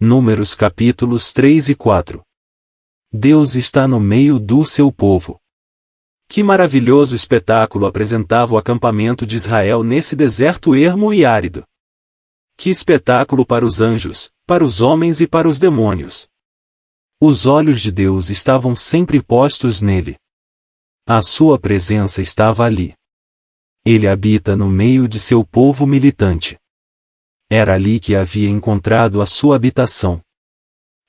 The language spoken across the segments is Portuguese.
Números capítulos 3 e 4. Deus está no meio do seu povo. Que maravilhoso espetáculo apresentava o acampamento de Israel nesse deserto ermo e árido! Que espetáculo para os anjos, para os homens e para os demônios! Os olhos de Deus estavam sempre postos nele. A sua presença estava ali. Ele habita no meio de seu povo militante. Era ali que havia encontrado a sua habitação.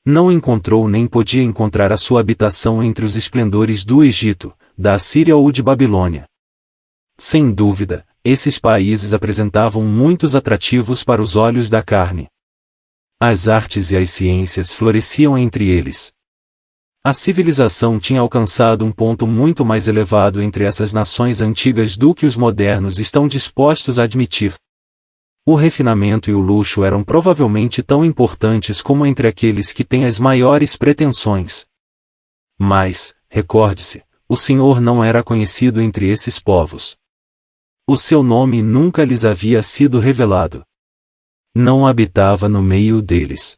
Não encontrou nem podia encontrar a sua habitação entre os esplendores do Egito, da Assíria ou de Babilônia. Sem dúvida, esses países apresentavam muitos atrativos para os olhos da carne. As artes e as ciências floresciam entre eles. A civilização tinha alcançado um ponto muito mais elevado entre essas nações antigas do que os modernos estão dispostos a admitir. O refinamento e o luxo eram provavelmente tão importantes como entre aqueles que têm as maiores pretensões. Mas, recorde-se, o Senhor não era conhecido entre esses povos. O seu nome nunca lhes havia sido revelado. Não habitava no meio deles.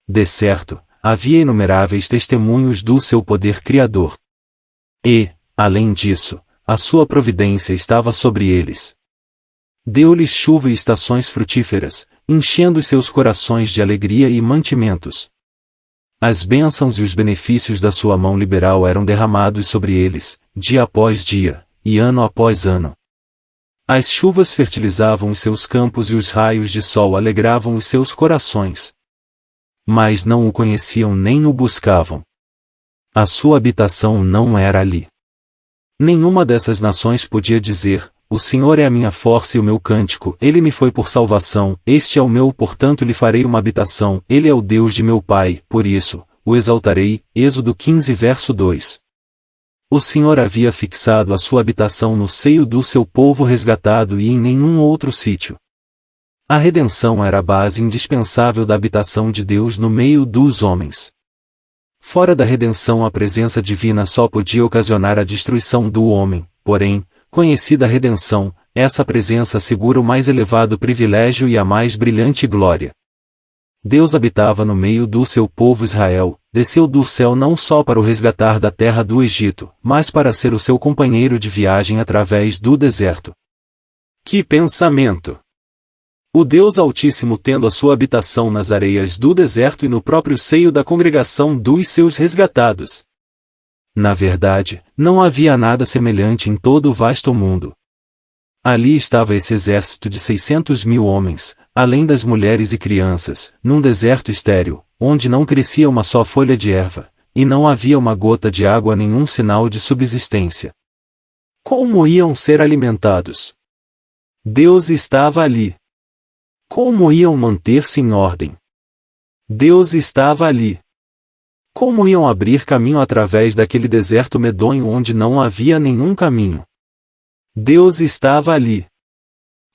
De certo, havia inumeráveis testemunhos do seu poder criador. E, além disso, a sua providência estava sobre eles. Deu-lhes chuva e estações frutíferas, enchendo os seus corações de alegria e mantimentos. As bênçãos e os benefícios da sua mão liberal eram derramados sobre eles, dia após dia, e ano após ano. As chuvas fertilizavam os seus campos e os raios de sol alegravam os seus corações. Mas não o conheciam nem o buscavam. A sua habitação não era ali. Nenhuma dessas nações podia dizer: o Senhor é a minha força e o meu cântico, Ele me foi por salvação, este é o meu, portanto lhe farei uma habitação, Ele é o Deus de meu pai, por isso, o exaltarei. Êxodo 15 verso 2. O Senhor havia fixado a sua habitação no seio do seu povo resgatado e em nenhum outro sítio. A redenção era a base indispensável da habitação de Deus no meio dos homens. Fora da redenção a presença divina só podia ocasionar a destruição do homem, porém, conhecida a redenção, essa presença assegura o mais elevado privilégio e a mais brilhante glória. Deus habitava no meio do seu povo Israel, desceu do céu não só para o resgatar da terra do Egito, mas para ser o seu companheiro de viagem através do deserto. Que pensamento! O Deus Altíssimo tendo a sua habitação nas areias do deserto e no próprio seio da congregação dos seus resgatados. Na verdade, não havia nada semelhante em todo o vasto mundo. Ali estava esse exército de 600.000 homens, além das mulheres e crianças, num deserto estéril, onde não crescia uma só folha de erva, e não havia uma gota de água, nenhum sinal de subsistência. Como iam ser alimentados? Deus estava ali. Como iam manter-se em ordem? Deus estava ali. Como iam abrir caminho através daquele deserto medonho onde não havia nenhum caminho? Deus estava ali.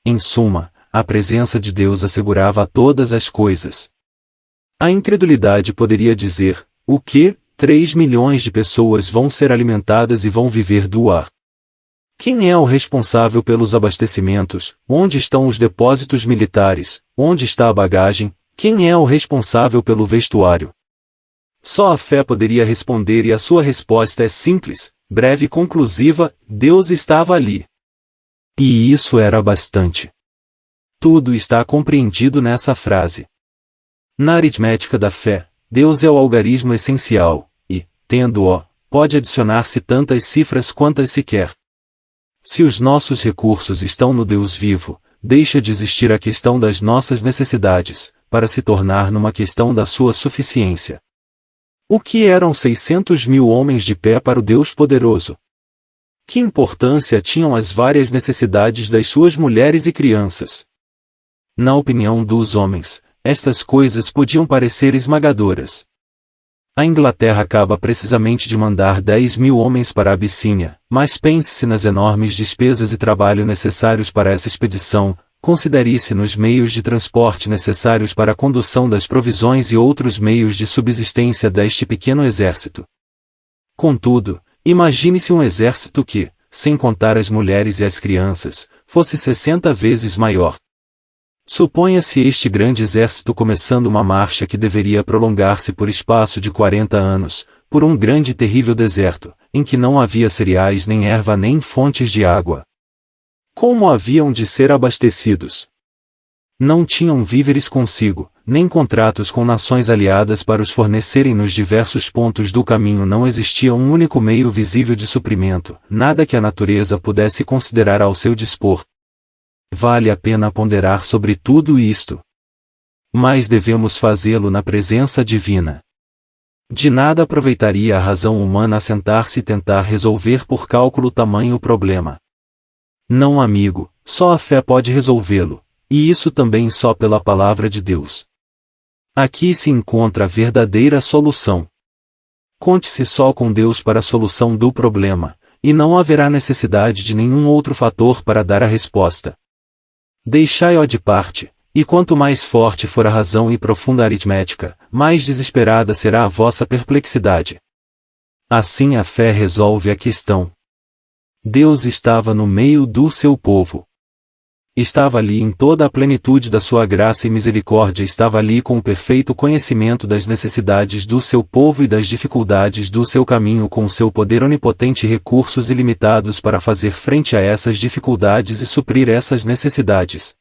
Em suma, a presença de Deus assegurava todas as coisas. A incredulidade poderia dizer: o quê? 3 milhões de pessoas vão ser alimentadas e vão viver do ar. Quem é o responsável pelos abastecimentos? Onde estão os depósitos militares? Onde está a bagagem? Quem é o responsável pelo vestuário? Só a fé poderia responder e a sua resposta é simples, breve e conclusiva: Deus estava ali. E isso era bastante. Tudo está compreendido nessa frase. Na aritmética da fé, Deus é o algarismo essencial, e, tendo-o, pode adicionar-se tantas cifras quantas se quer. Se os nossos recursos estão no Deus vivo, deixa de existir a questão das nossas necessidades, para se tornar numa questão da sua suficiência. O que eram 600.000 homens de pé para o Deus poderoso? Que importância tinham as várias necessidades das suas mulheres e crianças? Na opinião dos homens, estas coisas podiam parecer esmagadoras. A Inglaterra acaba precisamente de mandar 10.000 homens para a Abissínia, mas pense-se nas enormes despesas e trabalho necessários para essa expedição. Considere-se nos meios de transporte necessários para a condução das provisões e outros meios de subsistência deste pequeno exército. Contudo, imagine-se um exército que, sem contar as mulheres e as crianças, fosse 60 vezes maior. Suponha-se este grande exército começando uma marcha que deveria prolongar-se por espaço de 40 anos, por um grande e terrível deserto, em que não havia cereais nem erva nem fontes de água. Como haviam de ser abastecidos? Não tinham víveres consigo, nem contratos com nações aliadas para os fornecerem nos diversos pontos do caminho. Não existia um único meio visível de suprimento, nada que a natureza pudesse considerar ao seu dispor. Vale a pena ponderar sobre tudo isto. Mas devemos fazê-lo na presença divina. De nada aproveitaria a razão humana assentar-se e tentar resolver por cálculo tamanho problema. Não, amigo, só a fé pode resolvê-lo, e isso também só pela palavra de Deus. Aqui se encontra a verdadeira solução. Conte-se só com Deus para a solução do problema, e não haverá necessidade de nenhum outro fator para dar a resposta. Deixai-o de parte, e quanto mais forte for a razão e profunda a aritmética, mais desesperada será a vossa perplexidade. Assim a fé resolve a questão. Deus estava no meio do seu povo. Estava ali em toda a plenitude da sua graça e misericórdia, estava ali com o perfeito conhecimento das necessidades do seu povo e das dificuldades do seu caminho, com o seu poder onipotente e recursos ilimitados para fazer frente a essas dificuldades e suprir essas necessidades.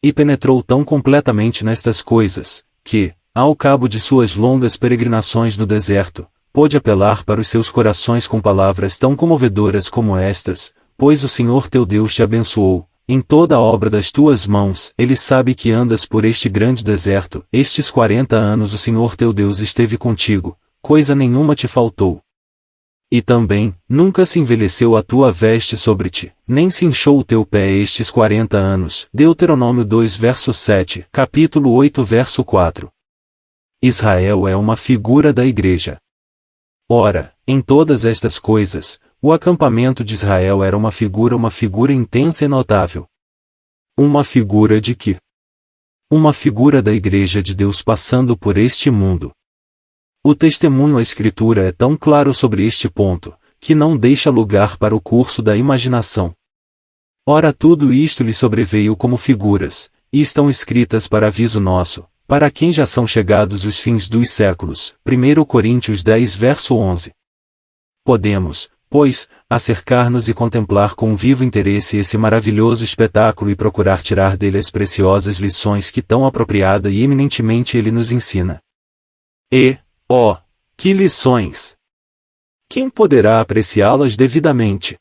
E penetrou tão completamente nestas coisas, que, ao cabo de suas longas peregrinações no deserto, pôde apelar para os seus corações com palavras tão comovedoras como estas: pois o Senhor teu Deus te abençoou em toda a obra das tuas mãos. Ele sabe que andas por este grande deserto, estes 40 anos o Senhor teu Deus esteve contigo, coisa nenhuma te faltou. E também, nunca se envelheceu a tua veste sobre ti, nem se inchou o teu pé estes 40 anos. Deuteronômio 2 verso 7, capítulo 8 verso 4. Israel é uma figura da igreja. Ora, em todas estas coisas, o acampamento de Israel era uma figura intensa e notável. Uma figura de quê? Uma figura da igreja de Deus passando por este mundo. O testemunho à Escritura é tão claro sobre este ponto, que não deixa lugar para o curso da imaginação. Ora, tudo isto lhe sobreveio como figuras, e estão escritas para aviso nosso, para quem já são chegados os fins dos séculos. 1 Coríntios 10 verso 11. Podemos, pois, acercar-nos e contemplar com vivo interesse esse maravilhoso espetáculo e procurar tirar dele as preciosas lições que tão apropriada e eminentemente ele nos ensina. E, ó, que lições! Quem poderá apreciá-las devidamente?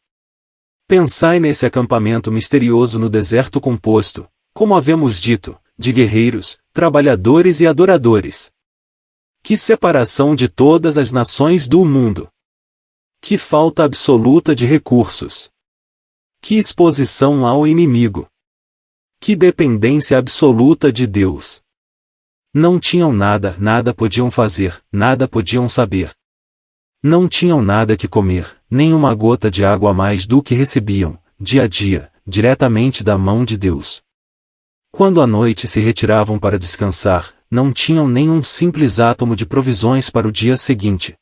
Pensai nesse acampamento misterioso no deserto composto, como havemos dito, de guerreiros, trabalhadores e adoradores. Que separação de todas as nações do mundo! Que falta absoluta de recursos! Que exposição ao inimigo! Que dependência absoluta de Deus! Não tinham nada, nada podiam fazer, nada podiam saber. Não tinham nada que comer, nem uma gota de água a mais do que recebiam, dia a dia, diretamente da mão de Deus. Quando à noite se retiravam para descansar, não tinham nem um simples átomo de provisões para o dia seguinte.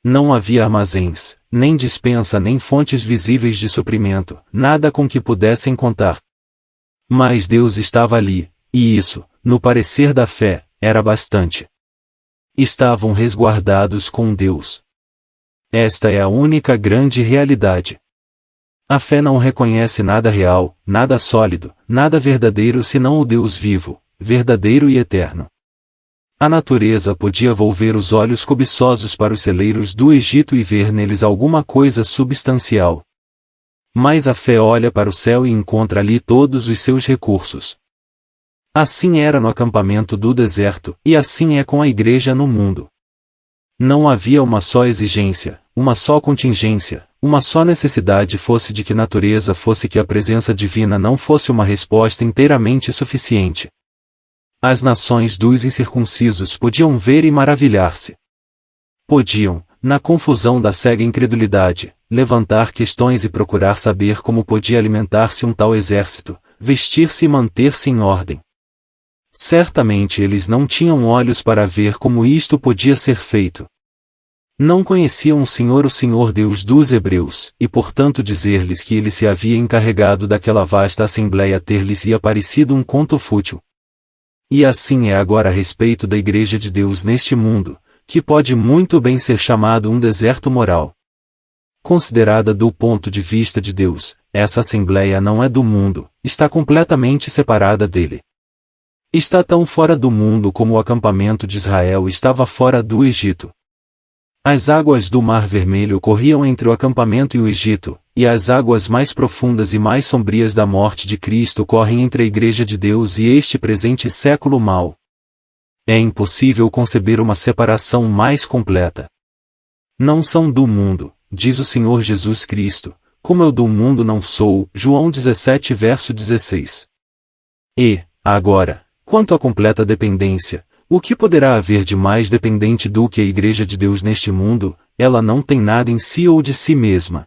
Não havia armazéns, nem despensa nem fontes visíveis de suprimento, nada com que pudessem contar. Mas Deus estava ali, e isso, no parecer da fé, era bastante. Estavam resguardados com Deus. Esta é a única grande realidade. A fé não reconhece nada real, nada sólido, nada verdadeiro senão o Deus vivo, verdadeiro e eterno. A natureza podia volver os olhos cobiçosos para os celeiros do Egito e ver neles alguma coisa substancial. Mas a fé olha para o céu e encontra ali todos os seus recursos. Assim era no acampamento do deserto, e assim é com a igreja no mundo. Não havia uma só exigência, uma só contingência, uma só necessidade fosse de que natureza fosse que a presença divina não fosse uma resposta inteiramente suficiente. As nações dos incircuncisos podiam ver e maravilhar-se. Podiam, na confusão da cega incredulidade, levantar questões e procurar saber como podia alimentar-se um tal exército, vestir-se e manter-se em ordem. Certamente eles não tinham olhos para ver como isto podia ser feito. Não conheciam o Senhor Deus dos Hebreus, e portanto dizer-lhes que ele se havia encarregado daquela vasta assembleia ter-lhes ia parecido um conto fútil. E assim é agora a respeito da Igreja de Deus neste mundo, que pode muito bem ser chamado um deserto moral. Considerada do ponto de vista de Deus, essa assembleia não é do mundo, está completamente separada dele. Está tão fora do mundo como o acampamento de Israel estava fora do Egito. As águas do Mar Vermelho corriam entre o acampamento e o Egito, e as águas mais profundas e mais sombrias da morte de Cristo correm entre a Igreja de Deus e este presente século mau. É impossível conceber uma separação mais completa. Não são do mundo, diz o Senhor Jesus Cristo, como eu do mundo não sou, João 17 verso 16. E, agora, quanto à completa dependência, o que poderá haver de mais dependente do que a Igreja de Deus neste mundo? Ela não tem nada em si ou de si mesma.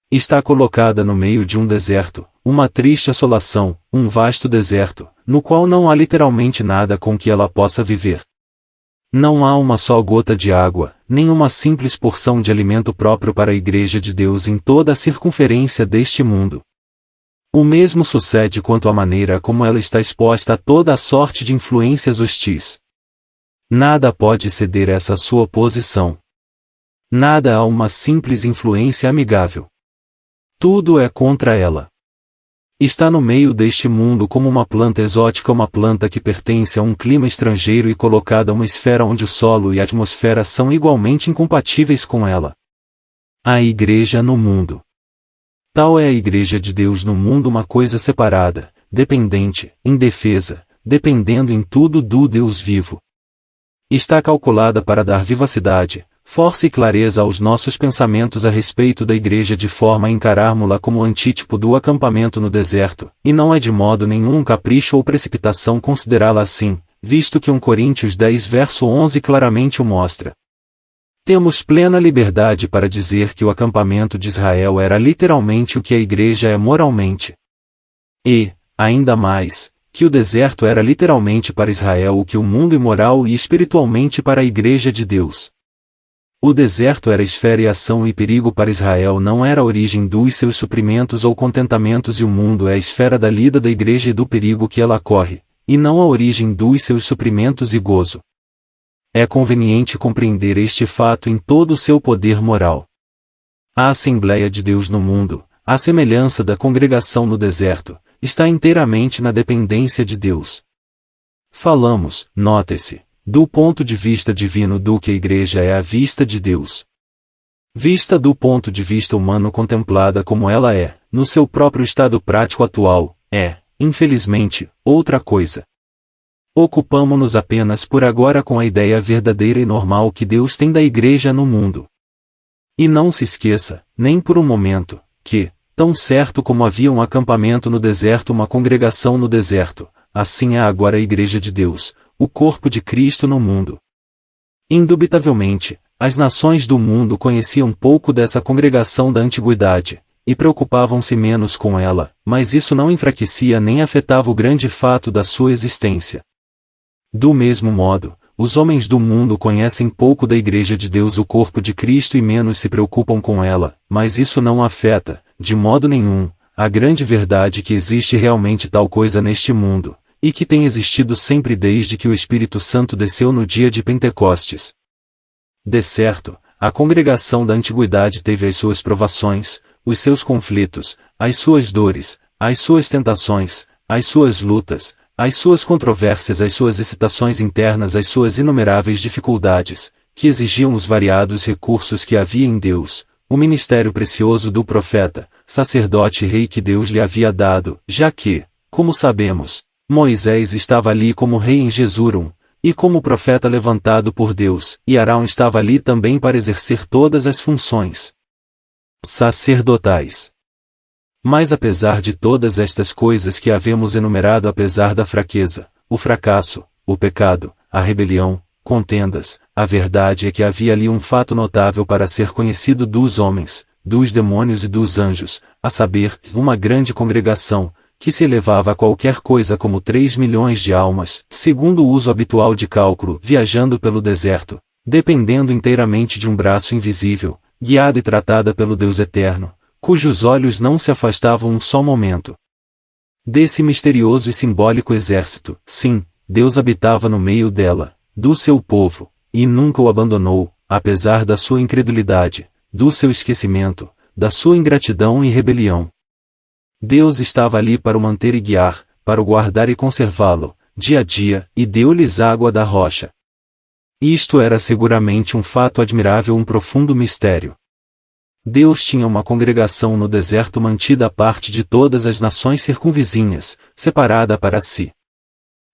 Está colocada no meio de um deserto, uma triste assolação, um vasto deserto, no qual não há literalmente nada com que ela possa viver. Não há uma só gota de água, nem uma simples porção de alimento próprio para a Igreja de Deus em toda a circunferência deste mundo. O mesmo sucede quanto à maneira como ela está exposta a toda a sorte de influências hostis. Nada pode ceder essa sua posição. Nada há uma simples influência amigável. Tudo é contra ela. Está no meio deste mundo como uma planta exótica, uma planta que pertence a um clima estrangeiro e colocada a uma esfera onde o solo e a atmosfera são igualmente incompatíveis com ela. A Igreja no mundo. Tal é a Igreja de Deus no mundo, uma coisa separada, dependente, indefesa, dependendo em tudo do Deus vivo. Está calculada para dar vivacidade, força e clareza aos nossos pensamentos a respeito da Igreja de forma a encararmos-la como o antítipo do acampamento no deserto, e não é de modo nenhum um capricho ou precipitação considerá-la assim, visto que 1 Coríntios 10 verso 11 claramente o mostra. Temos plena liberdade para dizer que o acampamento de Israel era literalmente o que a Igreja é moralmente. E, ainda mais, que o deserto era literalmente para Israel o que o mundo imoral e espiritualmente para a Igreja de Deus. O deserto era esfera e ação e perigo para Israel, não era a origem dos seus suprimentos ou contentamentos, e o mundo é a esfera da lida da Igreja e do perigo que ela corre, e não a origem dos seus suprimentos e gozo. É conveniente compreender este fato em todo o seu poder moral. A Assembleia de Deus no mundo, à semelhança da congregação no deserto, está inteiramente na dependência de Deus. Falamos, note-se, do ponto de vista divino do que a Igreja é à vista de Deus. Vista do ponto de vista humano, contemplada como ela é, no seu próprio estado prático atual, é, infelizmente, outra coisa. Ocupamo-nos apenas por agora com a ideia verdadeira e normal que Deus tem da Igreja no mundo. E não se esqueça, nem por um momento, que, tão certo como havia um acampamento no deserto, uma congregação no deserto, assim é agora a Igreja de Deus, o corpo de Cristo no mundo. Indubitavelmente, as nações do mundo conheciam pouco dessa congregação da antiguidade, e preocupavam-se menos com ela, mas isso não enfraquecia nem afetava o grande fato da sua existência. Do mesmo modo, os homens do mundo conhecem pouco da Igreja de Deus, o corpo de Cristo, e menos se preocupam com ela, mas isso não afeta, de modo nenhum, a grande verdade que existe realmente tal coisa neste mundo, e que tem existido sempre desde que o Espírito Santo desceu no dia de Pentecostes. De certo, a congregação da antiguidade teve as suas provações, os seus conflitos, as suas dores, as suas tentações, as suas lutas, as suas controvérsias, as suas excitações internas, as suas inumeráveis dificuldades, que exigiam os variados recursos que havia em Deus, o ministério precioso do profeta, sacerdote e rei que Deus lhe havia dado, já que, como sabemos, Moisés estava ali como rei em Jesurum, e como profeta levantado por Deus, e Arão estava ali também para exercer todas as funções sacerdotais. Mas apesar de todas estas coisas que havemos enumerado, apesar da fraqueza, o fracasso, o pecado, a rebelião, contendas, a verdade é que havia ali um fato notável para ser conhecido dos homens, dos demônios e dos anjos, a saber, uma grande congregação, que se elevava a qualquer coisa como 3 milhões de almas, segundo o uso habitual de cálculo, viajando pelo deserto, dependendo inteiramente de um braço invisível, guiada e tratada pelo Deus eterno, cujos olhos não se afastavam um só momento. Desse misterioso e simbólico exército, sim, Deus habitava no meio dela, do seu povo, e nunca o abandonou, apesar da sua incredulidade, do seu esquecimento, da sua ingratidão e rebelião. Deus estava ali para o manter e guiar, para o guardar e conservá-lo, dia a dia, e deu-lhes água da rocha. Isto era seguramente um fato admirável, um profundo mistério. Deus tinha uma congregação no deserto mantida à parte de todas as nações circunvizinhas, separada para si.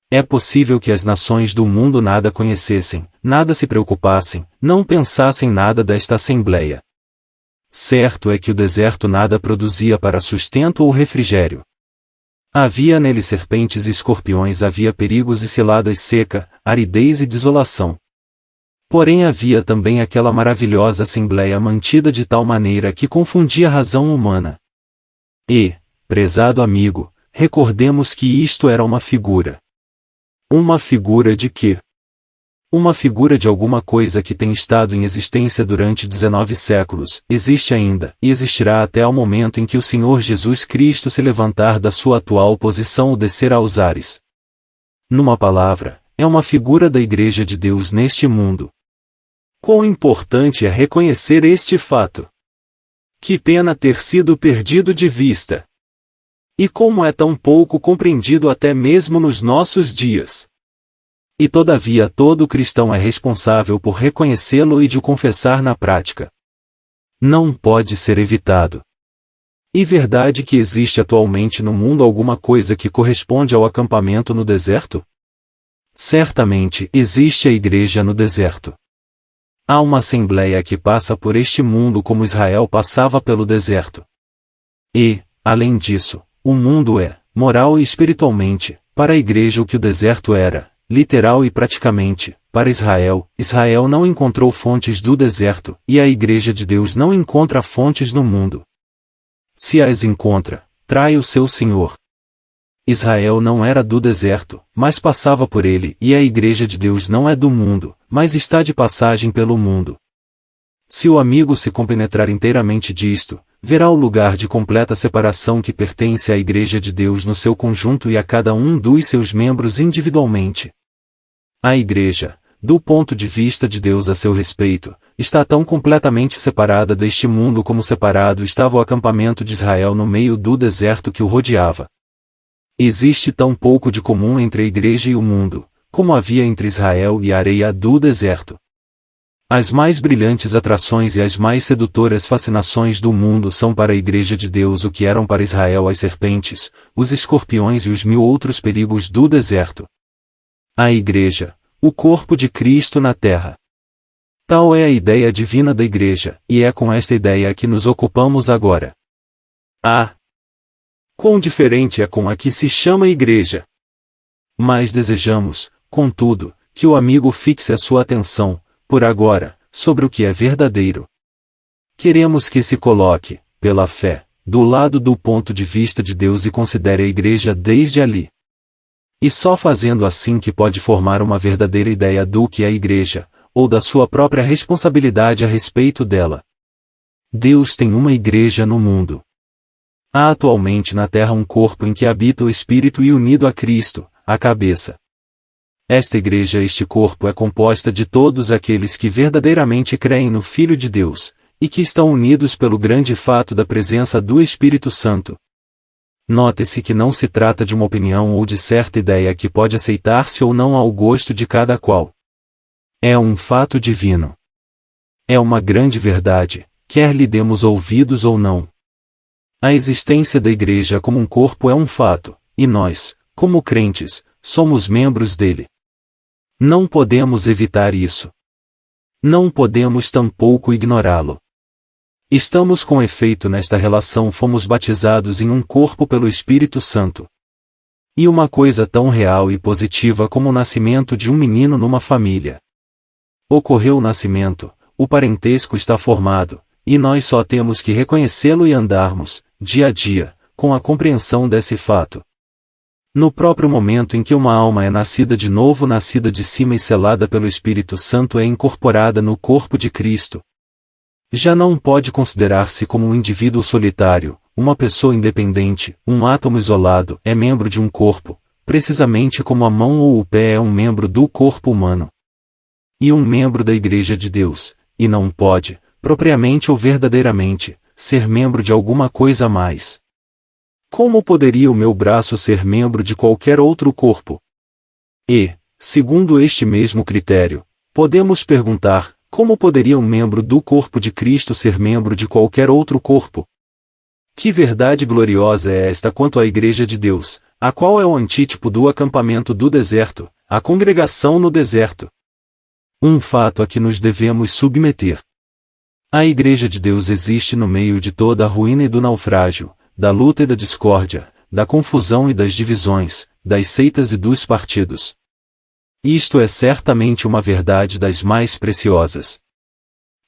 É possível que as nações do mundo nada conhecessem, nada se preocupassem, não pensassem nada desta assembleia. Certo é que o deserto nada produzia para sustento ou refrigério. Havia nele serpentes e escorpiões, havia perigos e ciladas seca, aridez e desolação. Porém havia também aquela maravilhosa assembleia mantida de tal maneira que confundia a razão humana. E, prezado amigo, recordemos que isto era uma figura. Uma figura de quê? Uma figura de alguma coisa que tem estado em existência durante 19 séculos, existe ainda, e existirá até ao momento em que o Senhor Jesus Cristo se levantar da sua atual posição ou descer aos ares. Numa palavra, é uma figura da Igreja de Deus neste mundo. Quão importante é reconhecer este fato! Que pena ter sido perdido de vista! E como é tão pouco compreendido até mesmo nos nossos dias! E todavia todo cristão é responsável por reconhecê-lo e de o confessar na prática. Não pode ser evitado. E verdade que existe atualmente no mundo alguma coisa que corresponde ao acampamento no deserto? Certamente existe a igreja no deserto. Há uma assembleia que passa por este mundo como Israel passava pelo deserto. E, além disso, o mundo é, moral e espiritualmente, para a igreja o que o deserto era, literal e praticamente, para Israel. Israel não encontrou fontes do deserto, e a igreja de Deus não encontra fontes no mundo. Se as encontra, trai o seu Senhor. Israel não era do deserto, mas passava por ele, e a igreja de Deus não é do mundo, mas está de passagem pelo mundo. Se o amigo se compenetrar inteiramente disto, verá o lugar de completa separação que pertence à igreja de Deus no seu conjunto e a cada um dos seus membros individualmente. A igreja, do ponto de vista de Deus a seu respeito, está tão completamente separada deste mundo como separado estava o acampamento de Israel no meio do deserto que o rodeava. Existe tão pouco de comum entre a igreja e o mundo, como havia entre Israel e a areia do deserto. As mais brilhantes atrações e as mais sedutoras fascinações do mundo são para a igreja de Deus o que eram para Israel as serpentes, os escorpiões e os 1000 outros perigos do deserto. A igreja, o corpo de Cristo na terra. Tal é a ideia divina da igreja, e é com esta ideia que nos ocupamos agora. Quão diferente é com a que se chama igreja! Mas desejamos, contudo, que o amigo fixe a sua atenção, por agora, sobre o que é verdadeiro. Queremos que se coloque, pela fé, do lado do ponto de vista de Deus e considere a igreja desde ali. E só fazendo assim que pode formar uma verdadeira ideia do que é a igreja, ou da sua própria responsabilidade a respeito dela. Deus tem uma igreja no mundo. Há atualmente na terra um corpo em que habita o Espírito e unido a Cristo, a cabeça. Esta igreja, este corpo é composta de todos aqueles que verdadeiramente creem no Filho de Deus, e que estão unidos pelo grande fato da presença do Espírito Santo. Note-se que não se trata de uma opinião ou de certa ideia que pode aceitar-se ou não ao gosto de cada qual. É um fato divino. É uma grande verdade, quer lhe demos ouvidos ou não. A existência da igreja como um corpo é um fato, e nós, como crentes, somos membros dele. Não podemos evitar isso. Não podemos tampouco ignorá-lo. Estamos com efeito nesta relação, fomos batizados em um corpo pelo Espírito Santo. E uma coisa tão real e positiva como o nascimento de um menino numa família. Ocorreu o nascimento, o parentesco está formado, e nós só temos que reconhecê-lo e andarmos, dia a dia, com a compreensão desse fato. No próprio momento em que uma alma é nascida de novo, nascida de cima e selada pelo Espírito Santo, é incorporada no corpo de Cristo. Já não pode considerar-se como um indivíduo solitário, uma pessoa independente, um átomo isolado, é membro de um corpo, precisamente como a mão ou o pé é um membro do corpo humano. E um membro da Igreja de Deus, e não pode, propriamente ou verdadeiramente, ser membro de alguma coisa a mais. Como poderia o meu braço ser membro de qualquer outro corpo? E, segundo este mesmo critério, podemos perguntar, como poderia um membro do corpo de Cristo ser membro de qualquer outro corpo? Que verdade gloriosa é esta quanto à Igreja de Deus, a qual é o antítipo do acampamento do deserto, a congregação no deserto. Um fato a que nos devemos submeter. A Igreja de Deus existe no meio de toda a ruína e do naufrágio, da luta e da discórdia, da confusão e das divisões, das seitas e dos partidos. Isto é certamente uma verdade das mais preciosas.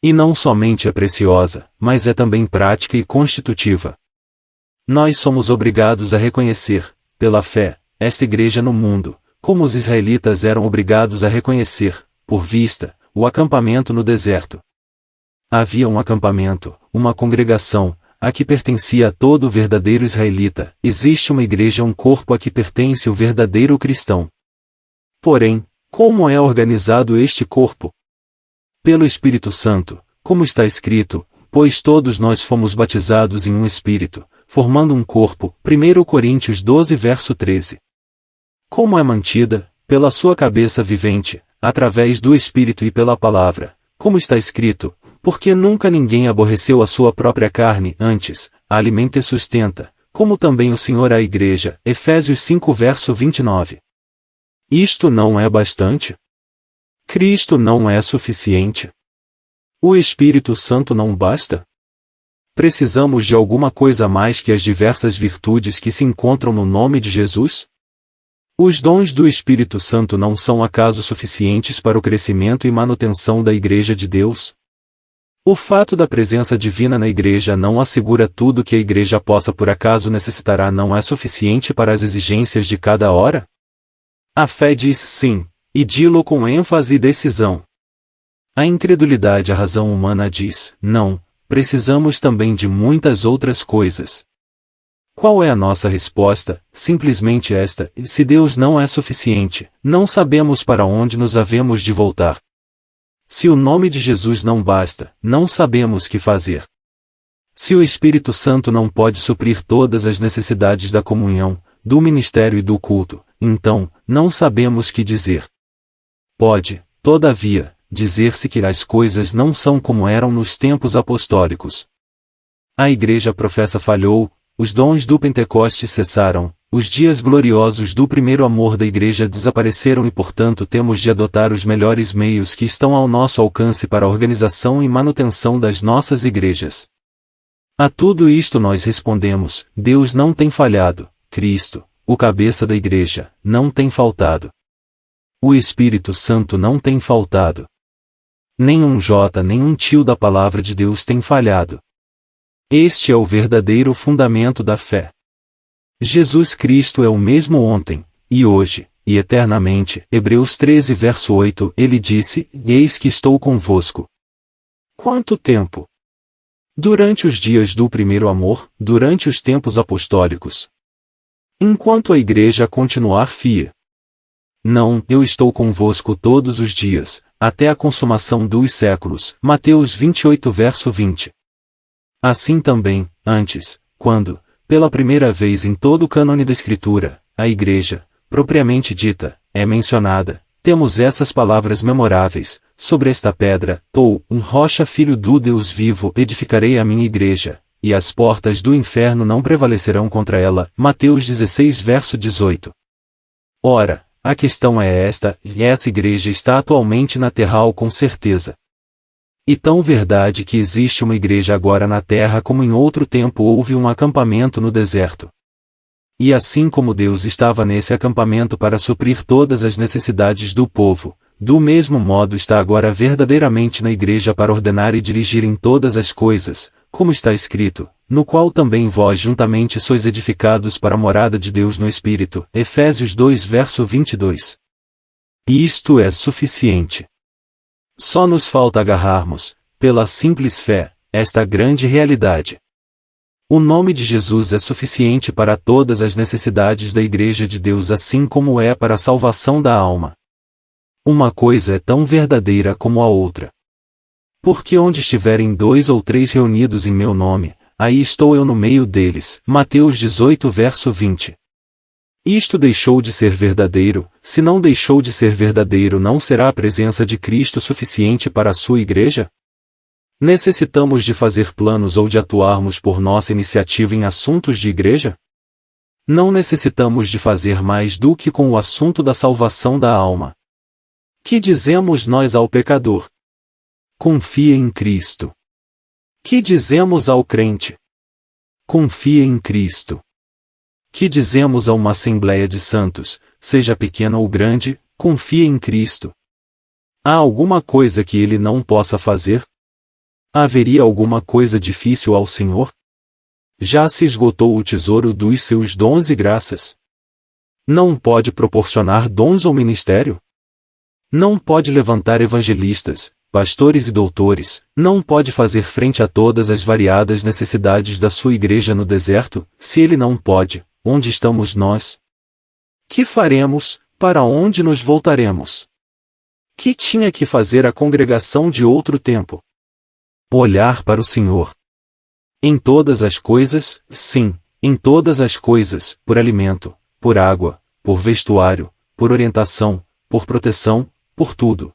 E não somente é preciosa, mas é também prática e constitutiva. Nós somos obrigados a reconhecer, pela fé, esta Igreja no mundo, como os israelitas eram obrigados a reconhecer, por vista, o acampamento no deserto. Havia um acampamento, uma congregação, a que pertencia a todo o verdadeiro israelita. Existe uma igreja, um corpo a que pertence o verdadeiro cristão. Porém, como é organizado este corpo? Pelo Espírito Santo, como está escrito, pois todos nós fomos batizados em um Espírito, formando um corpo. 1 Coríntios 12 verso 13. Como é mantida, pela sua cabeça vivente, através do Espírito e pela palavra, como está escrito, porque nunca ninguém aborreceu a sua própria carne, antes, a alimenta e sustenta, como também o Senhor a igreja. Efésios 5 verso 29. Isto não é bastante? Cristo não é suficiente? O Espírito Santo não basta? Precisamos de alguma coisa mais que as diversas virtudes que se encontram no nome de Jesus? Os dons do Espírito Santo não são acaso suficientes para o crescimento e manutenção da Igreja de Deus? O fato da presença divina na Igreja não assegura tudo que a Igreja possa por acaso necessitará, não é suficiente para as exigências de cada hora? A fé diz sim, e dilo com ênfase e decisão. A incredulidade, a razão humana diz, não, precisamos também de muitas outras coisas. Qual é a nossa resposta? Simplesmente esta: se Deus não é suficiente, não sabemos para onde nos havemos de voltar. Se o nome de Jesus não basta, não sabemos que fazer. Se o Espírito Santo não pode suprir todas as necessidades da comunhão, do ministério e do culto, então, não sabemos que dizer. Pode, todavia, dizer-se que as coisas não são como eram nos tempos apostólicos. A Igreja professa falhou, os dons do Pentecostes cessaram, os dias gloriosos do primeiro amor da Igreja desapareceram e, portanto, temos de adotar os melhores meios que estão ao nosso alcance para a organização e manutenção das nossas igrejas. A tudo isto nós respondemos: Deus não tem falhado, Cristo, o cabeça da Igreja, não tem faltado. O Espírito Santo não tem faltado. Nenhum J nem um tio da palavra de Deus tem falhado. Este é o verdadeiro fundamento da fé. Jesus Cristo é o mesmo ontem, e hoje, e eternamente. Hebreus 13 verso 8, ele disse: Eis que estou convosco. Quanto tempo? Durante os dias do primeiro amor, durante os tempos apostólicos. Enquanto a Igreja continuar fia. Não, eu estou convosco todos os dias, até a consumação dos séculos. Mateus 28 verso 20. Assim também, antes, quando, pela primeira vez em todo o cânone da Escritura, a Igreja, propriamente dita, é mencionada, temos essas palavras memoráveis: sobre esta pedra, rocha, filho do Deus vivo, edificarei a minha Igreja, e as portas do inferno não prevalecerão contra ela. Mateus 16 verso 18. Ora, a questão é esta: e essa Igreja está atualmente na terra com certeza. E tão verdade que existe uma igreja agora na terra como em outro tempo houve um acampamento no deserto. E assim como Deus estava nesse acampamento para suprir todas as necessidades do povo, do mesmo modo está agora verdadeiramente na igreja para ordenar e dirigir em todas as coisas, como está escrito: no qual também vós juntamente sois edificados para a morada de Deus no Espírito. Efésios 2 verso 22. E isto é suficiente. Só nos falta agarrarmos, pela simples fé, esta grande realidade. O nome de Jesus é suficiente para todas as necessidades da Igreja de Deus, assim como é para a salvação da alma. Uma coisa é tão verdadeira como a outra. Porque onde estiverem 2 ou 3 reunidos em meu nome, aí estou eu no meio deles. Mateus 18 verso 20. Isto deixou de ser verdadeiro. Se não deixou de ser verdadeiro, não será a presença de Cristo suficiente para a sua Igreja? Necessitamos de fazer planos ou de atuarmos por nossa iniciativa em assuntos de igreja? Não necessitamos de fazer mais do que com o assunto da salvação da alma. Que dizemos nós ao pecador? Confia em Cristo. Que dizemos ao crente? Confia em Cristo. Que dizemos a uma assembleia de santos, seja pequena ou grande, confia em Cristo. Há alguma coisa que ele não possa fazer? Haveria alguma coisa difícil ao Senhor? Já se esgotou o tesouro dos seus dons e graças? Não pode proporcionar dons ao ministério? Não pode levantar evangelistas, pastores e doutores? Não pode fazer frente a todas as variadas necessidades da sua igreja no deserto? Se ele não pode, onde estamos nós? Que faremos? Para onde nos voltaremos? Que tinha que fazer a congregação de outro tempo? Olhar para o Senhor. Em todas as coisas, sim, em todas as coisas, por alimento, por água, por vestuário, por orientação, por proteção, por tudo.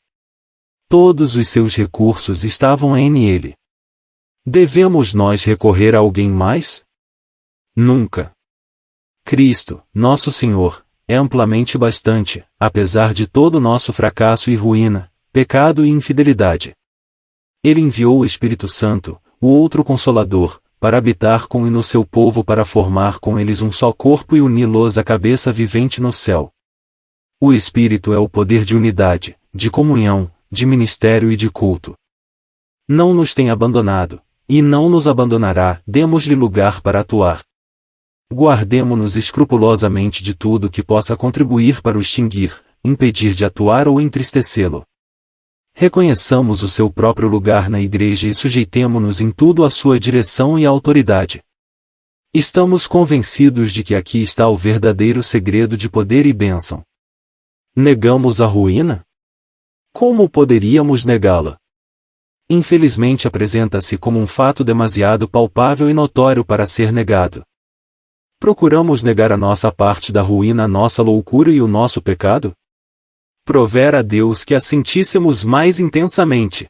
Todos os seus recursos estavam em Ele. Devemos nós recorrer a alguém mais? Nunca. Cristo, nosso Senhor, é amplamente bastante, apesar de todo o nosso fracasso e ruína, pecado e infidelidade. Ele enviou o Espírito Santo, o outro Consolador, para habitar com e no seu povo, para formar com eles um só corpo e uni-los à cabeça vivente no céu. O Espírito é o poder de unidade, de comunhão, de ministério e de culto. Não nos tem abandonado, e não nos abandonará. Demos-lhe lugar para atuar. Guardemo-nos escrupulosamente de tudo que possa contribuir para o extinguir, impedir de atuar ou entristecê-lo. Reconheçamos o seu próprio lugar na igreja e sujeitemo-nos em tudo à sua direção e autoridade. Estamos convencidos de que aqui está o verdadeiro segredo de poder e bênção. Negamos a ruína? Como poderíamos negá-la? Infelizmente apresenta-se como um fato demasiado palpável e notório para ser negado. Procuramos negar a nossa parte da ruína, a nossa loucura e o nosso pecado? Provera a Deus que a sentíssemos mais intensamente.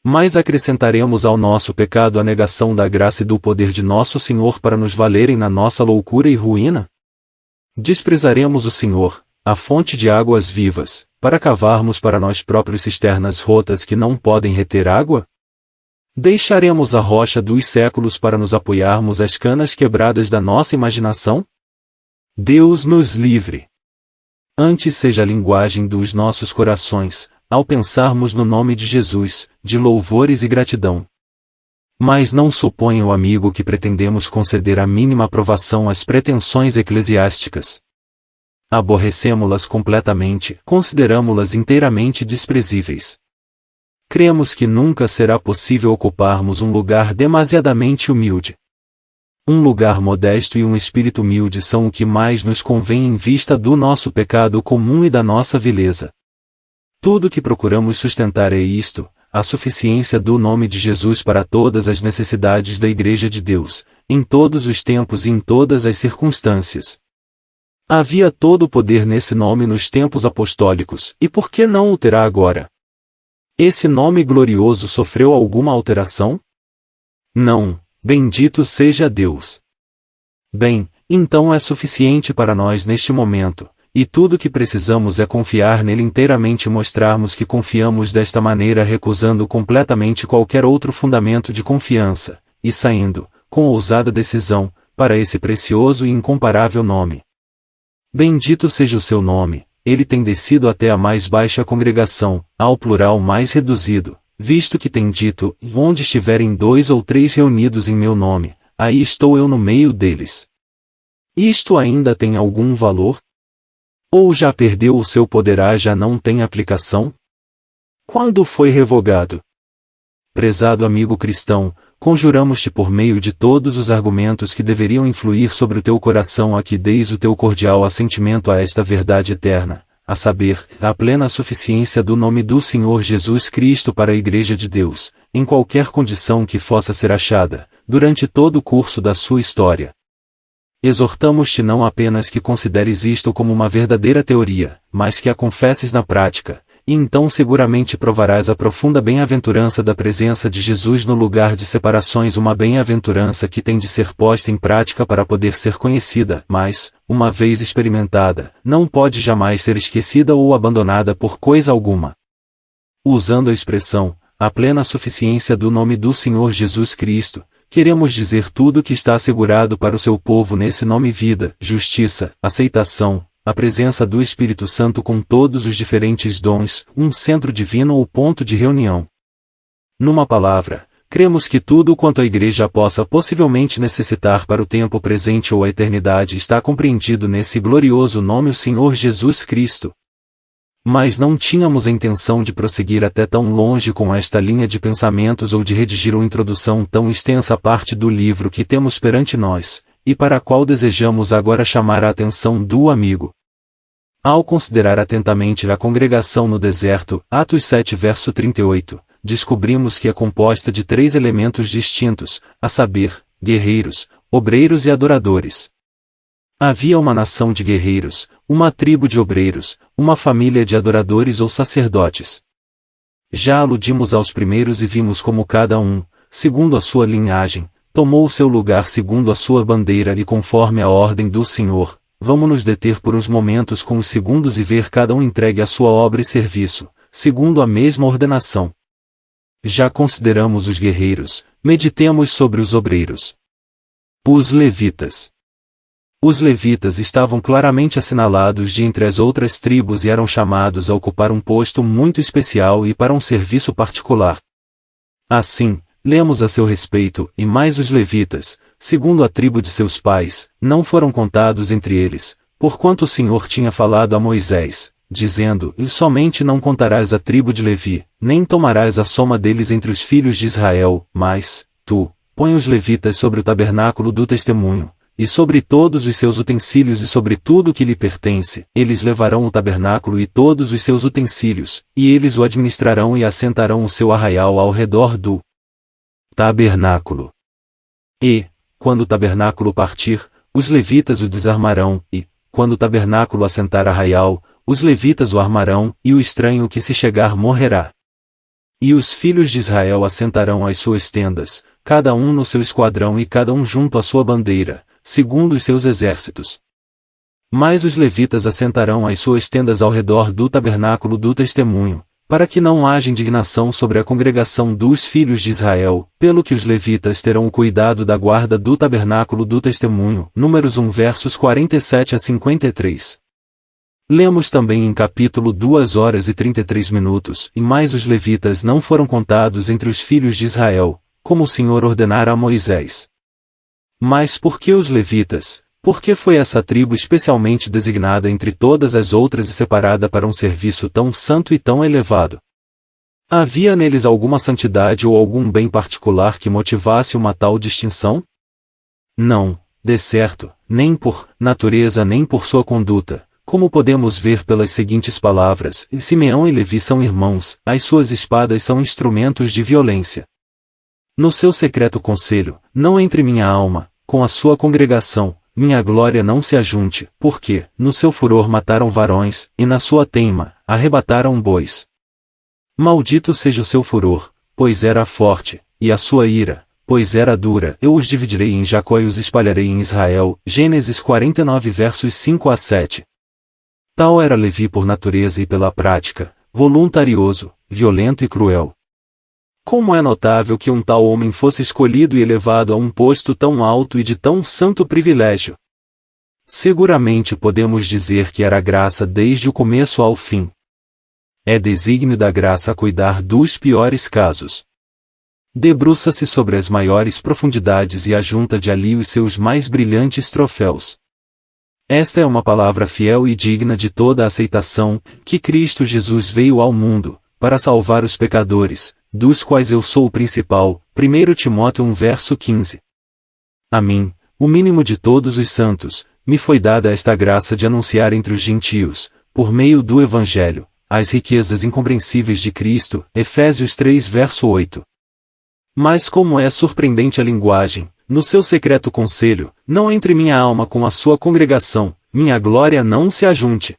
Mas acrescentaremos ao nosso pecado a negação da graça e do poder de nosso Senhor para nos valerem na nossa loucura e ruína? Desprezaremos o Senhor, a fonte de águas vivas, para cavarmos para nós próprios cisternas rotas que não podem reter água? Deixaremos a rocha dos séculos para nos apoiarmos às canas quebradas da nossa imaginação? Deus nos livre! Antes seja a linguagem dos nossos corações, ao pensarmos no nome de Jesus, de louvores e gratidão. Mas não suponha o amigo que pretendemos conceder a mínima aprovação às pretensões eclesiásticas. Aborrecemo-las completamente, consideramo-las inteiramente desprezíveis. Cremos que nunca será possível ocuparmos um lugar demasiadamente humilde. Um lugar modesto e um espírito humilde são o que mais nos convém em vista do nosso pecado comum e da nossa vileza. Tudo que procuramos sustentar é isto, a suficiência do nome de Jesus para todas as necessidades da Igreja de Deus, em todos os tempos e em todas as circunstâncias. Havia todo o poder nesse nome nos tempos apostólicos, e por que não o terá agora? Esse nome glorioso sofreu alguma alteração? Não. Bendito seja Deus. Bem, então é suficiente para nós neste momento, e tudo o que precisamos é confiar nele inteiramente e mostrarmos que confiamos desta maneira, recusando completamente qualquer outro fundamento de confiança, e saindo, com ousada decisão, para esse precioso e incomparável nome. Bendito seja o seu nome, ele tem descido até a mais baixa congregação, ao plural mais reduzido, visto que tem dito, onde estiverem 2 ou 3 reunidos em meu nome, aí estou eu no meio deles. Isto ainda tem algum valor? Ou já perdeu o seu poder, já não tem aplicação? Quando foi revogado? Prezado amigo cristão, conjuramos-te por meio de todos os argumentos que deveriam influir sobre o teu coração a que deis o teu cordial assentimento a esta verdade eterna, a saber, a plena suficiência do nome do Senhor Jesus Cristo para a Igreja de Deus, em qualquer condição que possa ser achada, durante todo o curso da sua história. Exortamos-te não apenas que consideres isto como uma verdadeira teoria, mas que a confesses na prática, e então seguramente provarás a profunda bem-aventurança da presença de Jesus no lugar de separações, uma bem-aventurança que tem de ser posta em prática para poder ser conhecida, mas, uma vez experimentada, não pode jamais ser esquecida ou abandonada por coisa alguma. Usando a expressão, a plena suficiência do nome do Senhor Jesus Cristo, queremos dizer tudo o que está assegurado para o seu povo nesse nome: vida, justiça, aceitação, a presença do Espírito Santo com todos os diferentes dons, um centro divino ou ponto de reunião. Numa palavra, cremos que tudo quanto a Igreja possa possivelmente necessitar para o tempo presente ou a eternidade está compreendido nesse glorioso nome, o Senhor Jesus Cristo. Mas não tínhamos a intenção de prosseguir até tão longe com esta linha de pensamentos ou de redigir uma introdução tão extensa à parte do livro que temos perante nós, e para a qual desejamos agora chamar a atenção do amigo. Ao considerar atentamente a congregação no deserto, Atos 7 verso 38, descobrimos que é composta de 3 elementos distintos, a saber, guerreiros, obreiros e adoradores. Havia uma nação de guerreiros, uma tribo de obreiros, uma família de adoradores ou sacerdotes. Já aludimos aos primeiros e vimos como cada um, segundo a sua linhagem, tomou o seu lugar segundo a sua bandeira e conforme a ordem do Senhor. Vamos nos deter por uns momentos com os segundos e ver cada um entregue a sua obra e serviço, segundo a mesma ordenação. Já consideramos os guerreiros, meditemos sobre os obreiros. Os levitas. Os levitas estavam claramente assinalados de entre as outras tribos e eram chamados a ocupar um posto muito especial e para um serviço particular. Assim, lemos a seu respeito, e mais os levitas, segundo a tribo de seus pais, não foram contados entre eles, porquanto o Senhor tinha falado a Moisés, dizendo: E somente não contarás a tribo de Levi, nem tomarás a soma deles entre os filhos de Israel, mas, tu, põe os levitas sobre o tabernáculo do testemunho, e sobre todos os seus utensílios e sobre tudo o que lhe pertence, eles levarão o tabernáculo e todos os seus utensílios, e eles o administrarão e assentarão o seu arraial ao redor do tabernáculo. E, quando o tabernáculo partir, os levitas o desarmarão, e, quando o tabernáculo assentar arraial, os levitas o armarão, e o estranho que se chegar morrerá. E os filhos de Israel assentarão as suas tendas, cada um no seu esquadrão e cada um junto à sua bandeira, segundo os seus exércitos. Mas os levitas assentarão as suas tendas ao redor do tabernáculo do testemunho, para que não haja indignação sobre a congregação dos filhos de Israel, pelo que os levitas terão o cuidado da guarda do tabernáculo do testemunho. Números 1 versos 47 a 53. Lemos também em capítulo 2 horas e 33 minutos, e mais os levitas não foram contados entre os filhos de Israel, como o Senhor ordenara a Moisés. Mas por que os levitas? Por que foi essa tribo especialmente designada entre todas as outras e separada para um serviço tão santo e tão elevado? Havia neles alguma santidade ou algum bem particular que motivasse uma tal distinção? Não, de certo, nem por natureza nem por sua conduta, como podemos ver pelas seguintes palavras: Simeão e Levi são irmãos, as suas espadas são instrumentos de violência. No seu secreto conselho, não entre minha alma, com a sua congregação, minha glória não se ajunte, porque, no seu furor mataram varões, e na sua teima, arrebataram bois. Maldito seja o seu furor, pois era forte, e a sua ira, pois era dura. Eu os dividirei em Jacó e os espalharei em Israel. Gênesis 49 versos 5 a 7. Tal era Levi por natureza e pela prática, voluntarioso, violento e cruel. Como é notável que um tal homem fosse escolhido e elevado a um posto tão alto e de tão santo privilégio. Seguramente podemos dizer que era graça desde o começo ao fim. É desígnio da graça cuidar dos piores casos. Debruça-se sobre as maiores profundidades e ajunta de ali os seus mais brilhantes troféus. Esta é uma palavra fiel e digna de toda a aceitação, que Cristo Jesus veio ao mundo, para salvar os pecadores, dos quais eu sou o principal. 1 Timóteo 1 verso 15. A mim, o mínimo de todos os santos, me foi dada esta graça de anunciar entre os gentios, por meio do Evangelho, as riquezas incompreensíveis de Cristo. Efésios 3 verso 8. Mas como é surpreendente a linguagem, no seu secreto conselho, não entre minha alma com a sua congregação, minha glória não se ajunte.